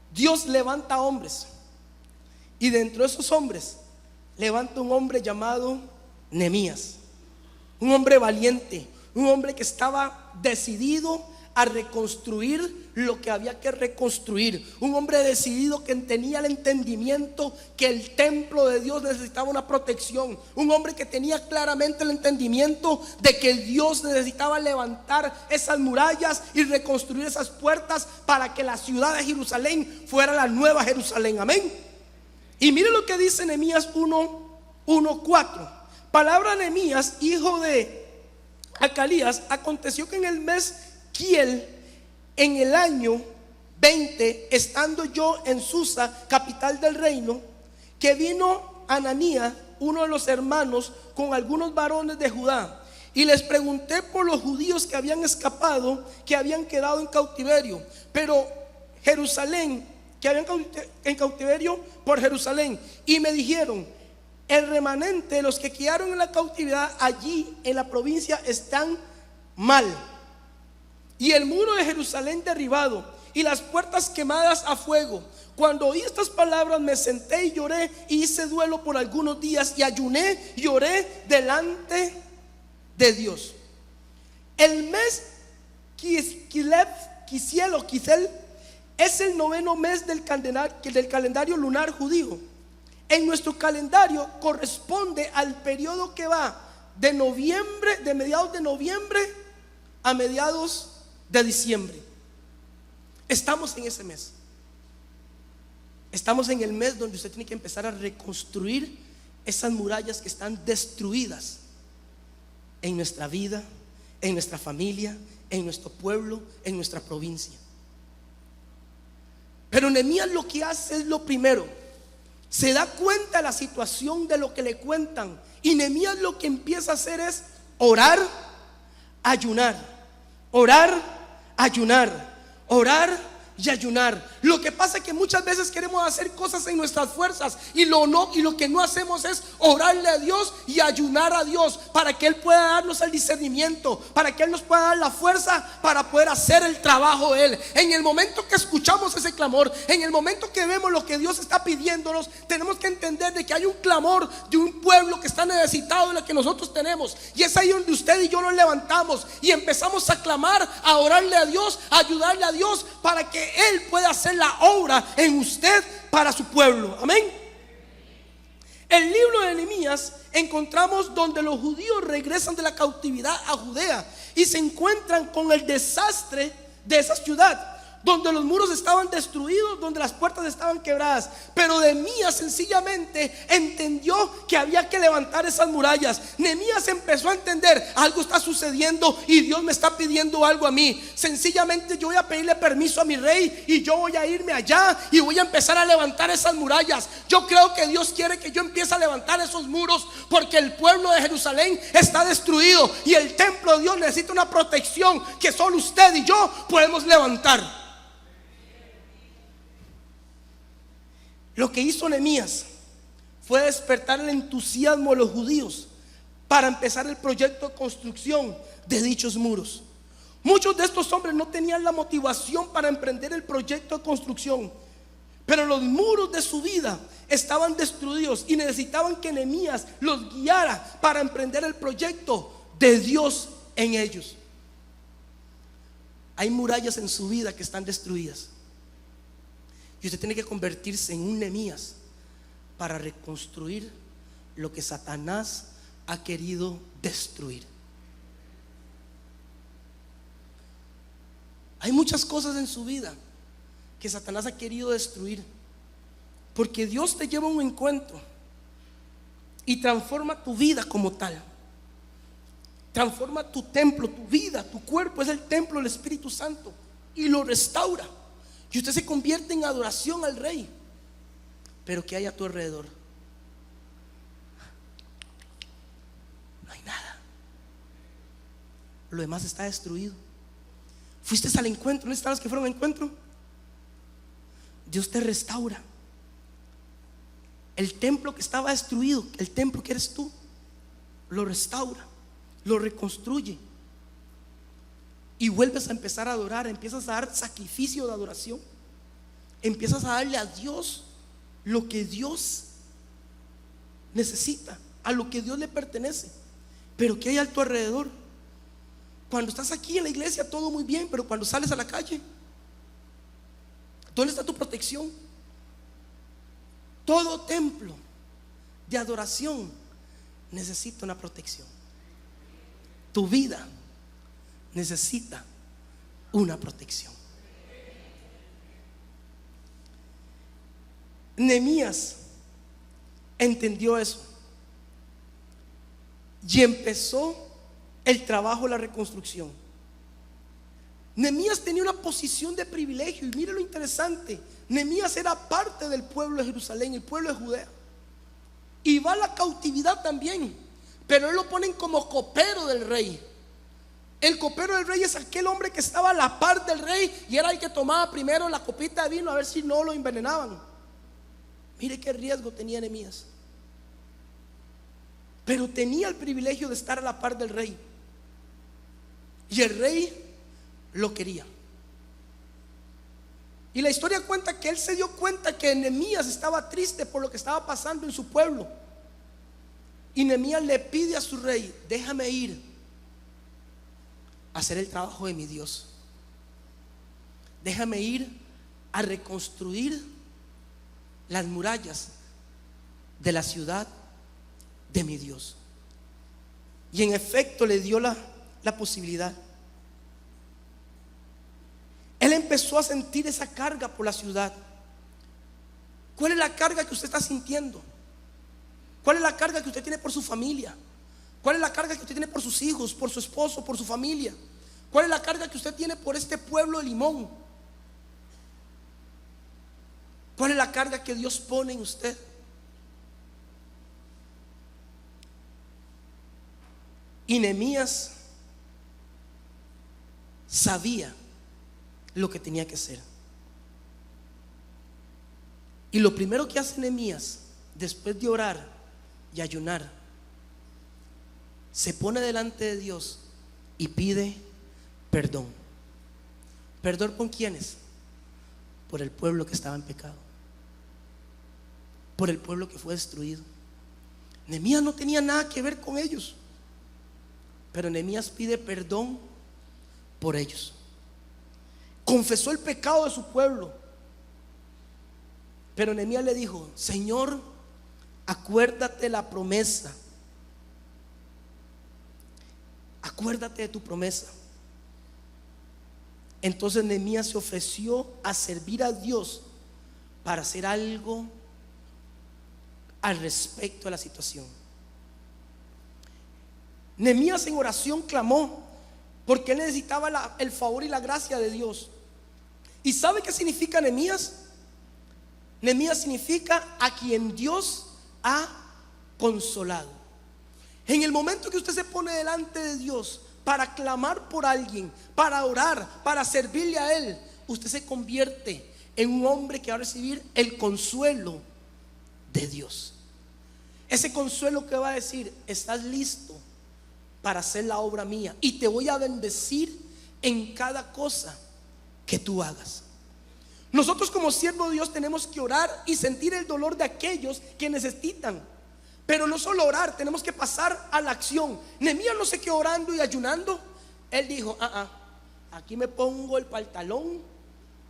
Dios levanta hombres, y dentro de esos hombres levanta un hombre llamado Nehemías, un hombre valiente, un hombre que estaba decidido a reconstruir lo que había que reconstruir, un hombre decidido que tenía el entendimiento que el templo de Dios necesitaba una protección, un hombre que tenía claramente el entendimiento de que Dios necesitaba levantar esas murallas y reconstruir esas puertas para que la ciudad de Jerusalén fuera la nueva Jerusalén. Amén. Y mire lo que dice Nehemías 1:4. Palabra de Nehemías, hijo de Acalías: aconteció que en el mes Kiel, en el año 20, estando yo en Susa, capital del reino, que vino Ananías, uno de los hermanos, con algunos varones de Judá, y les pregunté por los judíos que habían escapado, que habían quedado en cautiverio, pero Jerusalén, que habían en cautiverio por Jerusalén, y me dijeron: el remanente de los que quedaron en la cautividad allí en la provincia están mal, y el muro de Jerusalén derribado, y las puertas quemadas a fuego. Cuando oí estas palabras, me senté y lloré, y hice duelo por algunos días, y ayuné y oré delante de Dios. El mes Kisel es el noveno mes del calendario lunar judío. En nuestro calendario corresponde al periodo que va de noviembre, de mediados de noviembre a mediados de diciembre. Estamos en ese mes. Estamos en el mes donde usted tiene que empezar a reconstruir esas murallas que están destruidas en nuestra vida, en nuestra familia, en nuestro pueblo, en nuestra provincia. Pero Nehemías lo que hace es lo primero: se da cuenta de la situación de lo que le cuentan, y Nehemías lo que empieza a hacer es orar, ayunar, orar, ayunar, orar y ayunar. Lo que pasa es que muchas veces queremos hacer cosas en nuestras fuerzas, y lo que no hacemos es orarle a Dios y ayunar a Dios para que Él pueda darnos el discernimiento, para que Él nos pueda dar la fuerza para poder hacer el trabajo de Él. En el momento que escuchamos ese clamor, en el momento que vemos lo que Dios está pidiéndonos, tenemos que entender de que hay un clamor de un pueblo que está necesitado de lo que nosotros tenemos, y es ahí donde usted y yo nos levantamos y empezamos a clamar, a orarle a Dios, a ayudarle a Dios para que Él pueda hacer la obra en usted para su pueblo. Amén. El libro de Nehemías encontramos donde los judíos regresan de la cautividad a Judea y se encuentran con el desastre de esa ciudad, donde los muros estaban destruidos, donde las puertas estaban quebradas. Pero Nehemías sencillamente entendió que había que levantar esas murallas. Nehemías empezó a entender: algo está sucediendo y Dios me está pidiendo algo a mí. Sencillamente yo voy a pedirle permiso a mi rey, y yo voy a irme allá y voy a empezar a levantar esas murallas. Yo creo que Dios quiere que yo empiece a levantar esos muros, porque el pueblo de Jerusalén está destruido y el templo de Dios necesita una protección que solo usted y yo podemos levantar. Lo que hizo Nehemías fue despertar el entusiasmo de los judíos para empezar el proyecto de construcción de dichos muros. Muchos de estos hombres no tenían la motivación para emprender el proyecto de construcción, pero los muros de su vida estaban destruidos y necesitaban que Nehemías los guiara para emprender el proyecto de Dios en ellos. Hay murallas en su vida que están destruidas, y usted tiene que convertirse en un Nehemías para reconstruir lo que Satanás ha querido destruir. Hay muchas cosas en su vida que Satanás ha querido destruir, porque Dios te lleva a un encuentro y transforma tu vida como tal. Transforma tu templo, tu vida, tu cuerpo es el templo del Espíritu Santo, y lo restaura, y usted se convierte en adoración al Rey. Pero ¿qué hay a tu alrededor? No hay nada. Lo demás está destruido. Fuiste al encuentro, ¿no están los que fueron al encuentro? Dios te restaura. El templo que estaba destruido, el templo que eres tú, lo restaura, lo reconstruye, y vuelves a empezar a adorar. Empiezas a dar sacrificio de adoración, empiezas a darle a Dios lo que Dios necesita, a lo que Dios le pertenece. Pero ¿qué hay a tu alrededor? Cuando estás aquí en la iglesia todo muy bien, pero cuando sales a la calle, ¿dónde está tu protección? Todo templo de adoración necesita una protección. Tu vida necesita una protección. Nehemías entendió eso y empezó el trabajo de la reconstrucción. Nehemías tenía una posición de privilegio, y mire lo interesante: Nehemías era parte del pueblo de Jerusalén, el pueblo de Judea, y va a la cautividad también, pero él lo ponen como copero del rey. El copero del rey es aquel hombre que estaba a la par del rey y era el que tomaba primero la copita de vino a ver si no lo envenenaban. Mire qué riesgo tenía Nehemías, pero tenía el privilegio de estar a la par del rey, y el rey lo quería. Y la historia cuenta que él se dio cuenta que Nehemías estaba triste por lo que estaba pasando en su pueblo, y Nehemías le pide a su rey: déjame ir a hacer el trabajo de mi Dios, déjame ir a reconstruir las murallas de la ciudad de mi Dios. Y en efecto le dio la posibilidad. Él empezó a sentir esa carga por la ciudad. ¿Cuál es la carga que usted está sintiendo? ¿Cuál es la carga que usted tiene por su familia? ¿Cuál es la carga que usted tiene por sus hijos, por su esposo, por su familia? ¿Cuál es la carga que usted tiene por este pueblo de Limón? ¿Cuál es la carga que Dios pone en usted? Y Nehemías sabía lo que tenía que hacer. Y lo primero que hace Nehemías, después de orar y ayunar, se pone delante de Dios y pide perdón. ¿Perdón con quiénes? Por el pueblo que estaba en pecado, por el pueblo que fue destruido. Nehemías no tenía nada que ver con ellos, pero Nehemías pide perdón por ellos. Confesó el pecado de su pueblo, pero Nehemías le dijo: Señor, acuérdate la promesa, acuérdate de tu promesa. Entonces Nehemías se ofreció a servir a Dios para hacer algo al respecto de la situación. Nehemías en oración clamó porque él necesitaba el favor y la gracia de Dios. ¿Y sabe qué significa Nehemías? Nehemías significa a quien Dios ha consolado. En el momento que usted se pone delante de Dios para clamar por alguien, para orar, para servirle a Él, usted se convierte en un hombre que va a recibir el consuelo de Dios. Ese consuelo que va a decir: estás listo para hacer la obra mía y te voy a bendecir en cada cosa que tú hagas. Nosotros como siervos de Dios tenemos que orar y sentir el dolor de aquellos que necesitan, pero no solo orar, tenemos que pasar a la acción. Nehemías no se quedó orando y ayunando. Él dijo: aquí me pongo el pantalón,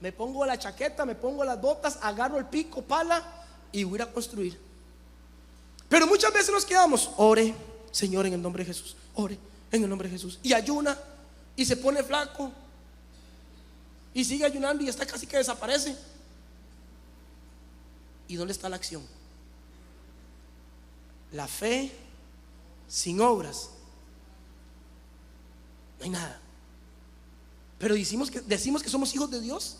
me pongo la chaqueta, me pongo las botas, agarro el pico, pala y voy a ir a construir. Pero muchas veces nos quedamos: ore, Señor, en el nombre de Jesús, ore en el nombre de Jesús, y ayuna y se pone flaco y sigue ayunando y está casi que desaparece. ¿Y dónde está la acción? La fe sin obras, no hay nada. Pero decimos que somos hijos de Dios.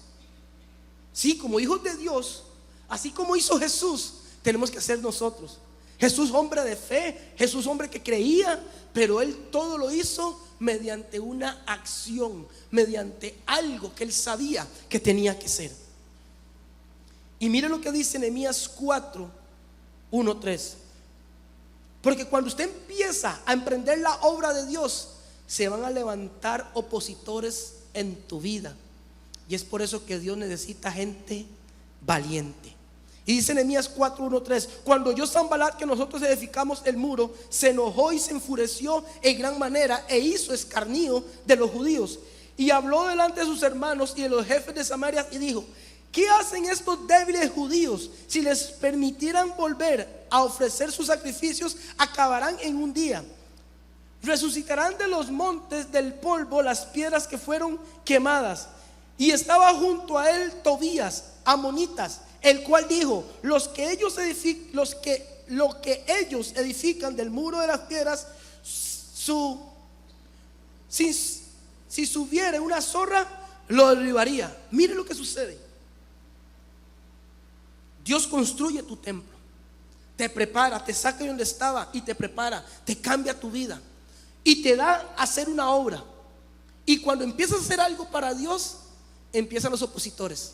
Sí, como hijos de Dios, así como hizo Jesús, tenemos que hacer nosotros. Jesús, hombre de fe, Jesús, hombre que creía, pero él todo lo hizo mediante una acción, mediante algo que él sabía que tenía que ser. Y mire lo que dice Nehemías 4, 1, 3. Porque cuando usted empieza a emprender la obra de Dios, se van a levantar opositores en tu vida. Y es por eso que Dios necesita gente valiente. Y dice Nehemías 4, 1, 3: cuando oyó Sanballat que nosotros edificamos el muro, se enojó y se enfureció en gran manera e hizo escarnio de los judíos. Y habló delante de sus hermanos y de los jefes de Samaria y dijo: ¿qué hacen estos débiles judíos? Si les permitieran volver a ofrecer sus sacrificios, acabarán en un día. Resucitarán de los montes del polvo las piedras que fueron quemadas. Y estaba junto a él Tobías, amonitas, el cual dijo: lo que ellos edifican del muro de las piedras, si subiera una zorra, lo derribaría. Mire lo que sucede. Dios construye tu templo, te prepara, te saca de donde estaba y te prepara, te cambia tu vida y te da a hacer una obra. Y cuando empiezas a hacer algo para Dios, empiezan los opositores.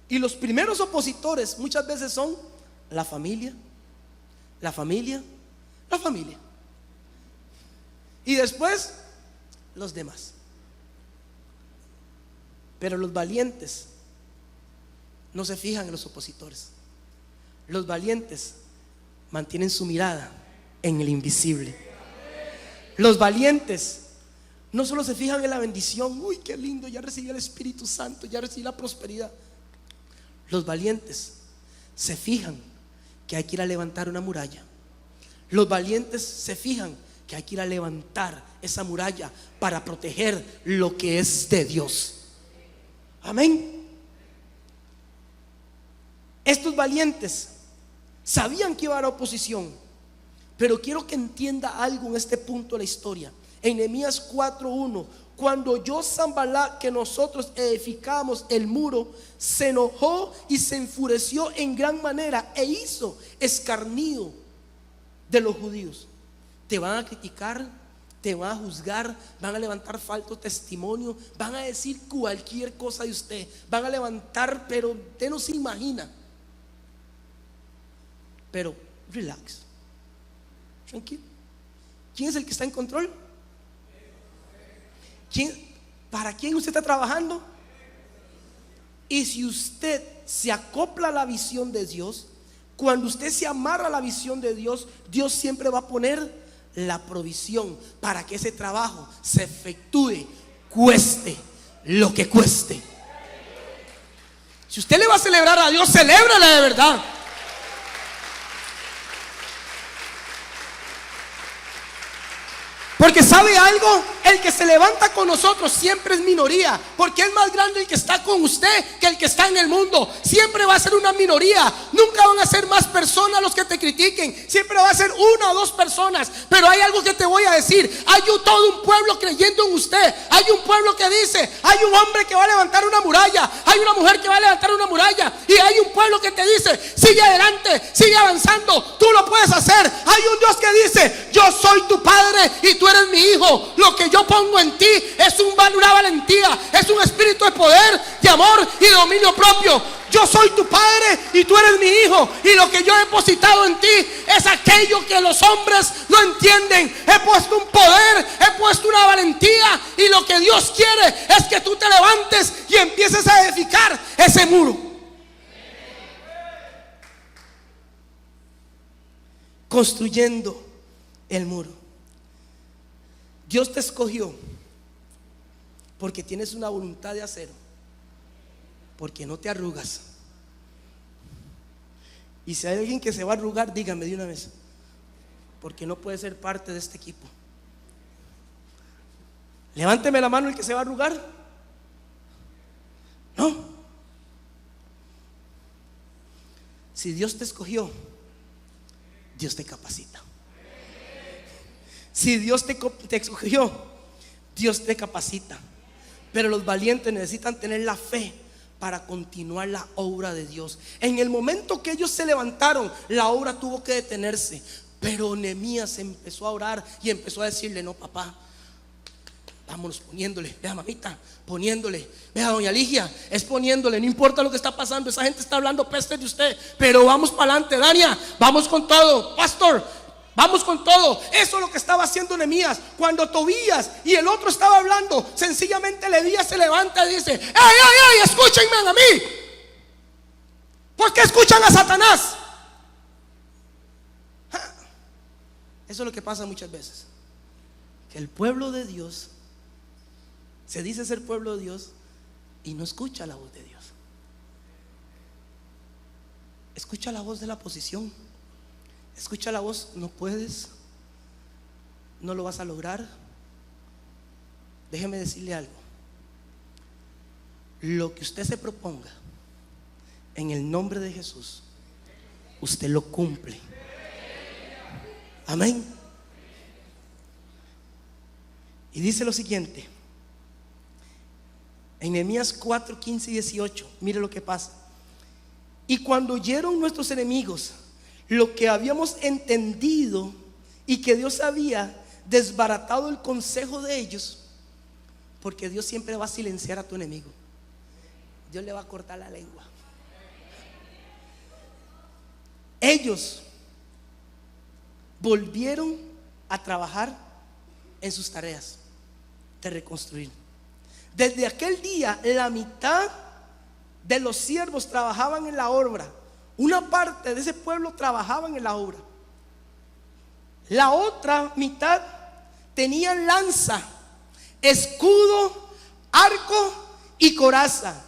Y los primeros opositores muchas veces son la familia, la familia, la familia. Y después los demás. Pero los valientes no se fijan en los opositores. Los valientes mantienen su mirada en el invisible. Los valientes no solo se fijan en la bendición: uy, qué lindo, ya recibí el Espíritu Santo, ya recibí la prosperidad. Los valientes se fijan que hay que ir a levantar una muralla. Los valientes se fijan que hay que ir a levantar esa muralla para proteger lo que es de Dios. Amén. Estos valientes sabían que iba a haber oposición, pero quiero que entienda algo en este punto de la historia. En Nehemías 4:1: cuando oyó Sanballat que nosotros edificamos el muro, se enojó y se enfureció en gran manera e hizo escarnio de los judíos. Te van a criticar, te van a juzgar, van a levantar falso testimonio, van a decir cualquier cosa de usted, van a levantar, pero usted no se imagina. Pero relax, tranquilo. ¿Quién es el que está en control? ¿Para quién usted está trabajando? Y si usted se acopla a la visión de Dios, cuando usted se amarra a la visión de Dios, Dios siempre va a poner la provisión para que ese trabajo se efectúe, cueste lo que cueste. Si usted le va a celebrar a Dios, celébrale de verdad. Porque ¿sabe algo? El que se levanta con nosotros siempre es minoría, porque es más grande el que está con usted que el que está en el mundo. Siempre va a ser una minoría. Nunca van a ser más personas los que te critiquen. Siempre va a ser una o dos personas. Pero hay algo que te voy a decir: hay todo un pueblo creyendo en usted. Hay un pueblo que dice: hay un hombre que va a levantar una muralla, hay una mujer que va a levantar una muralla. Y hay un pueblo que te dice: sigue adelante, sigue avanzando, tú lo puedes hacer. Hay un Dios que dice: yo soy tu padre y tú eres mi hijo. Lo que yo pongo en ti es una valentía, es un espíritu de poder, de amor y de dominio propio. Yo soy tu padre y tú eres mi hijo, y lo que yo he depositado en ti es aquello que los hombres no entienden. He puesto un poder, he puesto una valentía, y lo que Dios quiere es que tú te levantes y empieces a edificar ese muro. Construyendo el muro. Dios te escogió porque tienes una voluntad de acero, porque no te arrugas. Y si hay alguien que se va a arrugar, dígame de una vez, porque no puede ser parte de este equipo. Levánteme la mano el que se va a arrugar. No. Si Dios te escogió, Dios te capacita. Si Dios te escogió, Dios te capacita. Pero los valientes necesitan tener la fe para continuar la obra de Dios. En el momento que ellos se levantaron, la obra tuvo que detenerse. Pero Nehemías empezó a orar y empezó a decirle: no, papá, vámonos poniéndole. Vea, mamita, poniéndole. Vea, doña Ligia, es poniéndole. No importa lo que está pasando, esa gente está hablando peste de usted, pero vamos para adelante. Dania, vamos con todo. Pastor, vamos con todo. Eso es lo que estaba haciendo Nehemías. Cuando Tobías y el otro estaba hablando, sencillamente Elías se levanta y dice: ¡Ey, ey, ey! Escúchenme a mí. ¿Por qué escuchan a Satanás? Eso es lo que pasa muchas veces, que el pueblo de Dios se dice ser pueblo de Dios y no escucha la voz de Dios. Escucha la voz de la oposición. Escucha la voz: no puedes, no lo vas a lograr. Déjeme decirle algo: lo que usted se proponga en el nombre de Jesús, usted lo cumple. Amén. Y dice lo siguiente en Nehemías 4, 15 y 18. Mire lo que pasa. Y cuando oyeron nuestros enemigos lo que habíamos entendido y que Dios había desbaratado el consejo de ellos, porque Dios siempre va a silenciar a tu enemigo. Dios le va a cortar la lengua. Ellos volvieron a trabajar en sus tareas de reconstruir. Desde aquel día, la mitad de los siervos trabajaban en la obra. Una parte de ese pueblo trabajaban en la obra. La otra mitad tenían lanza, escudo, arco y coraza.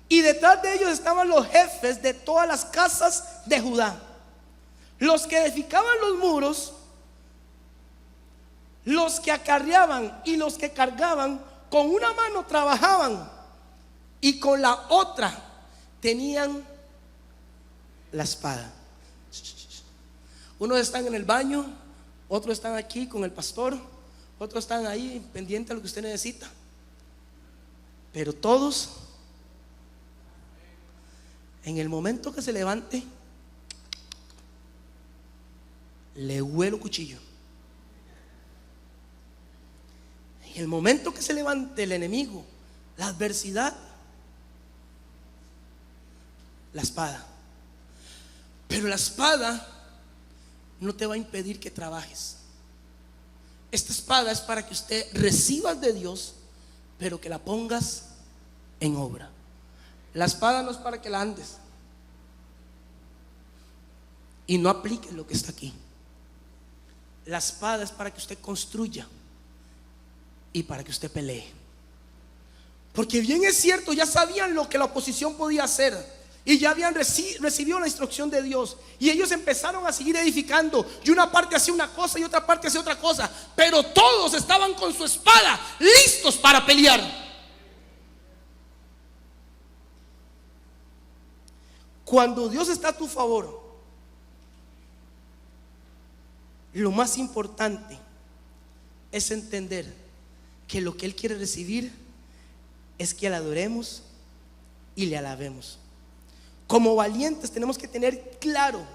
Y detrás de ellos estaban los jefes de todas las casas de Judá, los que edificaban los muros, los que acarreaban y los que cargaban. Con una mano trabajaban y con la otra tenían la espada. Unos están en el baño, otros están aquí con el pastor, otros están ahí pendientes de lo que usted necesita. Pero todos, en el momento que se levante, le huelo cuchillo. En el momento que se levante el enemigo, la adversidad, la espada. Pero la espada no te va a impedir que trabajes. Esta espada es para que usted recibas de Dios, pero que la pongas en obra. La espada no es para que la andes y no apliques lo que está aquí. La espada es para que usted construya y para que usted pelee. Porque bien es cierto, ya sabían lo que la oposición podía hacer y ya habían recibido la instrucción de Dios, y ellos empezaron a seguir edificando, y una parte hacía una cosa y otra parte hacía otra cosa, pero todos estaban con su espada listos para pelear. Cuando Dios está a tu favor, lo más importante es entender que lo que Él quiere recibir es que le adoremos y le alabemos. Como valientes tenemos que tener claro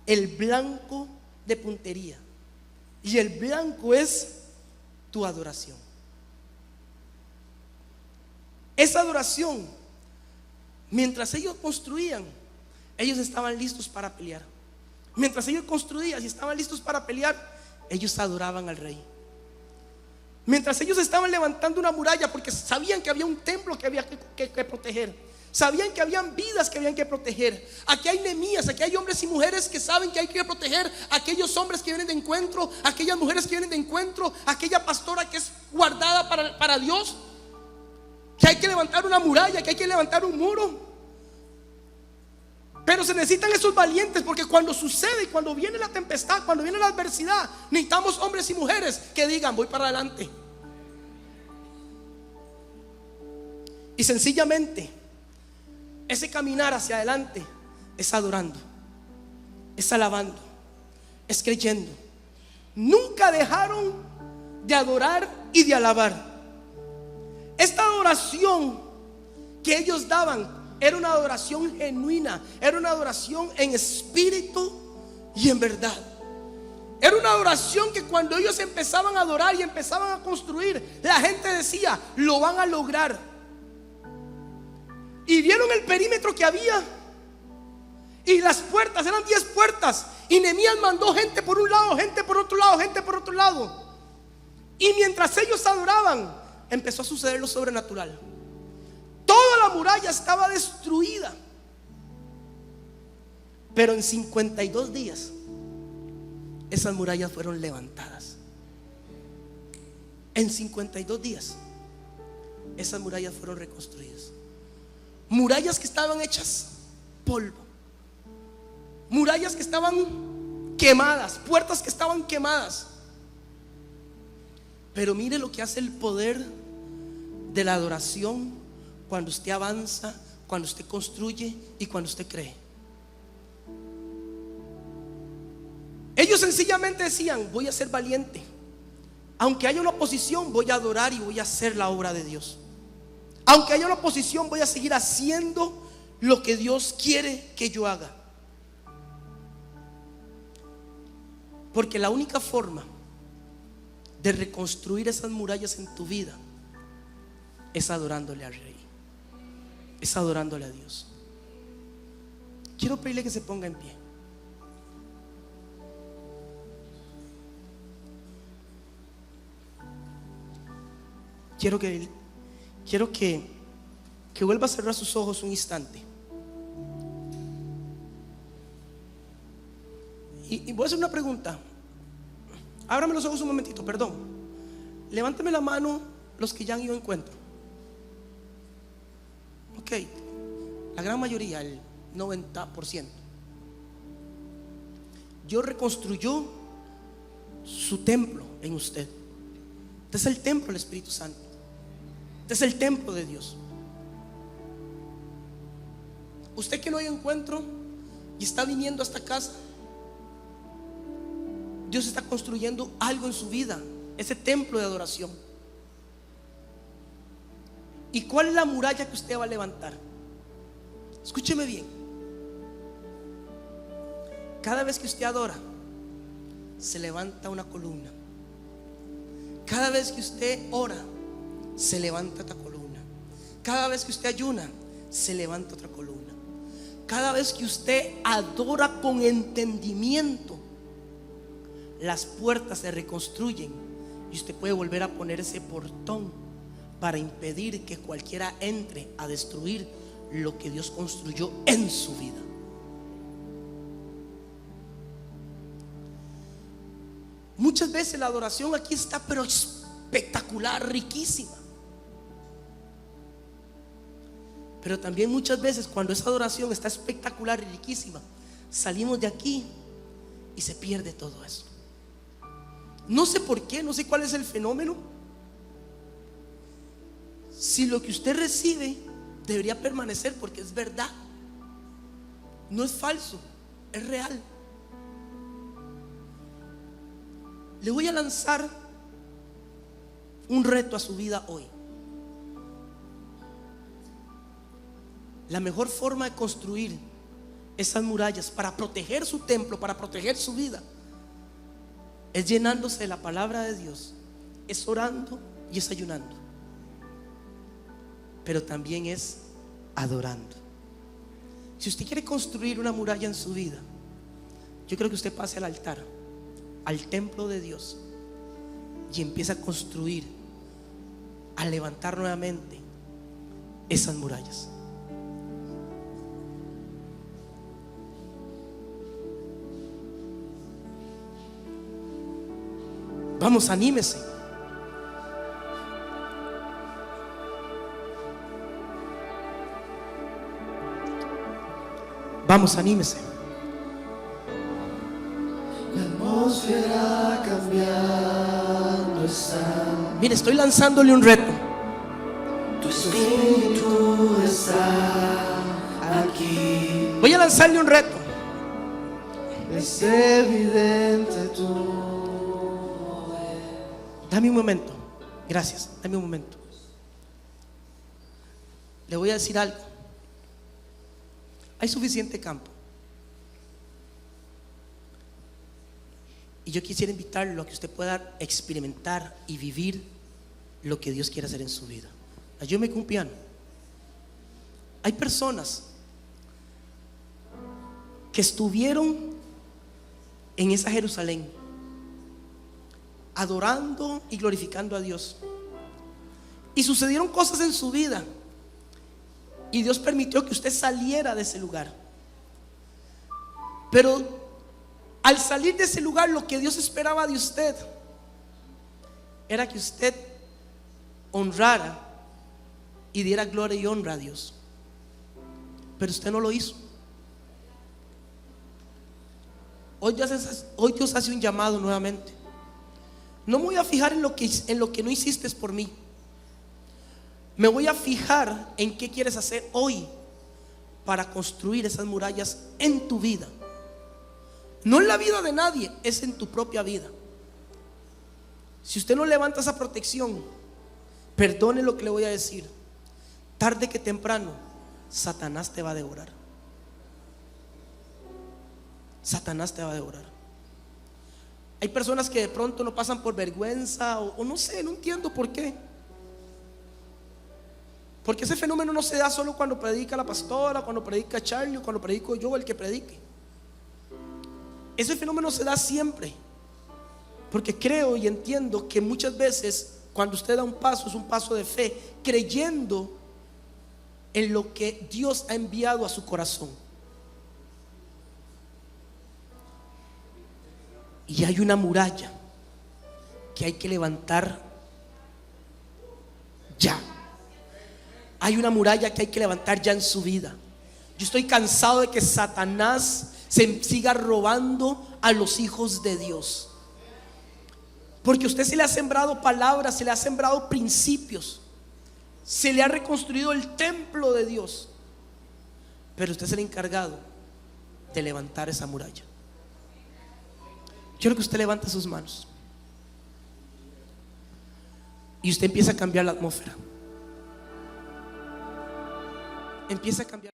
el blanco de puntería, y el blanco es tu adoración. Esa adoración, mientras ellos construían, ellos estaban listos para pelear. Mientras ellos construían y estaban listos para pelear, ellos adoraban al rey. Mientras ellos estaban levantando una muralla, porque sabían que había un templo que había que proteger, sabían que habían vidas que habían que proteger. Aquí hay Nehemías, aquí hay hombres y mujeres que saben que hay que proteger a aquellos hombres que vienen de encuentro, aquellas mujeres que vienen de encuentro, aquella pastora que es guardada para Dios, que hay que levantar una muralla, que hay que levantar un muro. Pero se necesitan esos valientes, porque cuando sucede y cuando viene la tempestad, cuando viene la adversidad, necesitamos hombres y mujeres que digan: voy para adelante. Y sencillamente ese caminar hacia adelante es adorando, es alabando, es creyendo. Nunca dejaron de adorar y de alabar. Esta adoración que ellos daban era una adoración genuina, era una adoración en espíritu y en verdad. Era una adoración que cuando ellos empezaban a adorar y empezaban a construir, la gente decía: lo van a lograr. Y vieron el perímetro que había, y las puertas, eran 10 puertas, y Nehemías mandó gente por un lado, gente por otro lado, gente por otro lado. Y mientras ellos adoraban, empezó a suceder lo sobrenatural. Toda la muralla estaba destruida, pero en 52 días esas murallas fueron levantadas. En 52 días esas murallas fueron reconstruidas. Murallas que estaban hechas polvo, murallas que estaban quemadas, puertas que estaban quemadas. Pero mire lo que hace el poder de la adoración cuando usted avanza, cuando usted construye y cuando usted cree. Ellos sencillamente decían: voy a ser valiente, aunque haya una oposición, voy a adorar y voy a hacer la obra de Dios. Aunque haya una oposición, voy a seguir haciendo lo que Dios quiere que yo haga. Porque la única forma de reconstruir esas murallas en tu vida es adorándole al Rey, es adorándole a Dios. Quiero pedirle que se ponga en pie. Quiero que vuelva a cerrar sus ojos un instante. Y voy a hacer una pregunta. Ábrame los ojos un momentito, perdón. Levántame la mano los que ya han ido a encuentro. Ok, la gran mayoría, el 90%. Dios reconstruyó su templo en usted. Este es el templo del Espíritu Santo. Este es el templo de Dios. Usted que no hay encuentro y está viniendo a esta casa, Dios está construyendo algo en su vida, ese templo de adoración. ¿Y cuál es la muralla que usted va a levantar? Escúcheme bien. Cada vez que usted adora, se levanta una columna. Cada vez que usted ora, se levanta otra columna. Cada vez que usted ayuna, se levanta otra columna. Cada vez que usted adora con entendimiento, las puertas se reconstruyen y usted puede volver a poner ese portón para impedir que cualquiera entre a destruir lo que Dios construyó en su vida. Muchas veces la adoración aquí está pero espectacular, riquísima. Pero también muchas veces cuando esa adoración está espectacular y riquísima, salimos de aquí y se pierde todo eso. No sé por qué, no sé cuál es el fenómeno. Si lo que usted recibe debería permanecer porque es verdad, no es falso, es real. Le voy a lanzar un reto a su vida hoy. La mejor forma de construir esas murallas para proteger su templo, para proteger su vida, es llenándose de la palabra de Dios, es orando y es ayunando, pero también es adorando. Si usted quiere construir una muralla en su vida, yo creo que usted pase al altar, al templo de Dios, y empieza a construir, a levantar nuevamente esas murallas. Vamos, anímese. Vamos, anímese. La atmósfera cambiando está. Mire, estoy lanzándole un reto. Tu espíritu está aquí. Voy a lanzarle un reto. Es evidente tú. Dame un momento. Gracias, dame un momento. Le voy a decir algo. Hay suficiente campo. Y yo quisiera invitarlo a que usted pueda experimentar y vivir lo que Dios quiere hacer en su vida. Ayúdeme con un piano. Hay personas que estuvieron en esa Jerusalén adorando y glorificando a Dios, y sucedieron cosas en su vida y Dios permitió que usted saliera de ese lugar. Pero al salir de ese lugar, lo que Dios esperaba de usted era que usted honrara y diera gloria y honra a Dios. Pero usted no lo hizo. Hoy Dios hace un llamado nuevamente. No me voy a fijar en lo que no hiciste por mí. Me voy a fijar en qué quieres hacer hoy para construir esas murallas en tu vida. No en la vida de nadie, es en tu propia vida. Si usted no levanta esa protección, perdone lo que le voy a decir, tarde que temprano Satanás te va a devorar. Satanás te va a devorar. Hay personas que de pronto no pasan por vergüenza o no sé, no entiendo por qué. Porque ese fenómeno no se da solo cuando predica la pastora, cuando predica Charlie o cuando predico yo, el que predique. Ese fenómeno se da siempre. Porque creo y entiendo que muchas veces cuando usted da un paso, es un paso de fe, creyendo en lo que Dios ha enviado a su corazón. Y hay una muralla que hay que levantar ya. Hay una muralla que hay que levantar ya en su vida. Yo estoy cansado de que Satanás se siga robando a los hijos de Dios. Porque a usted se le ha sembrado palabras, se le ha sembrado principios, se le ha reconstruido el templo de Dios, pero usted es el encargado de levantar esa muralla. Quiero que usted levante sus manos y usted empieza a cambiar la atmósfera. Empieza a cambiar.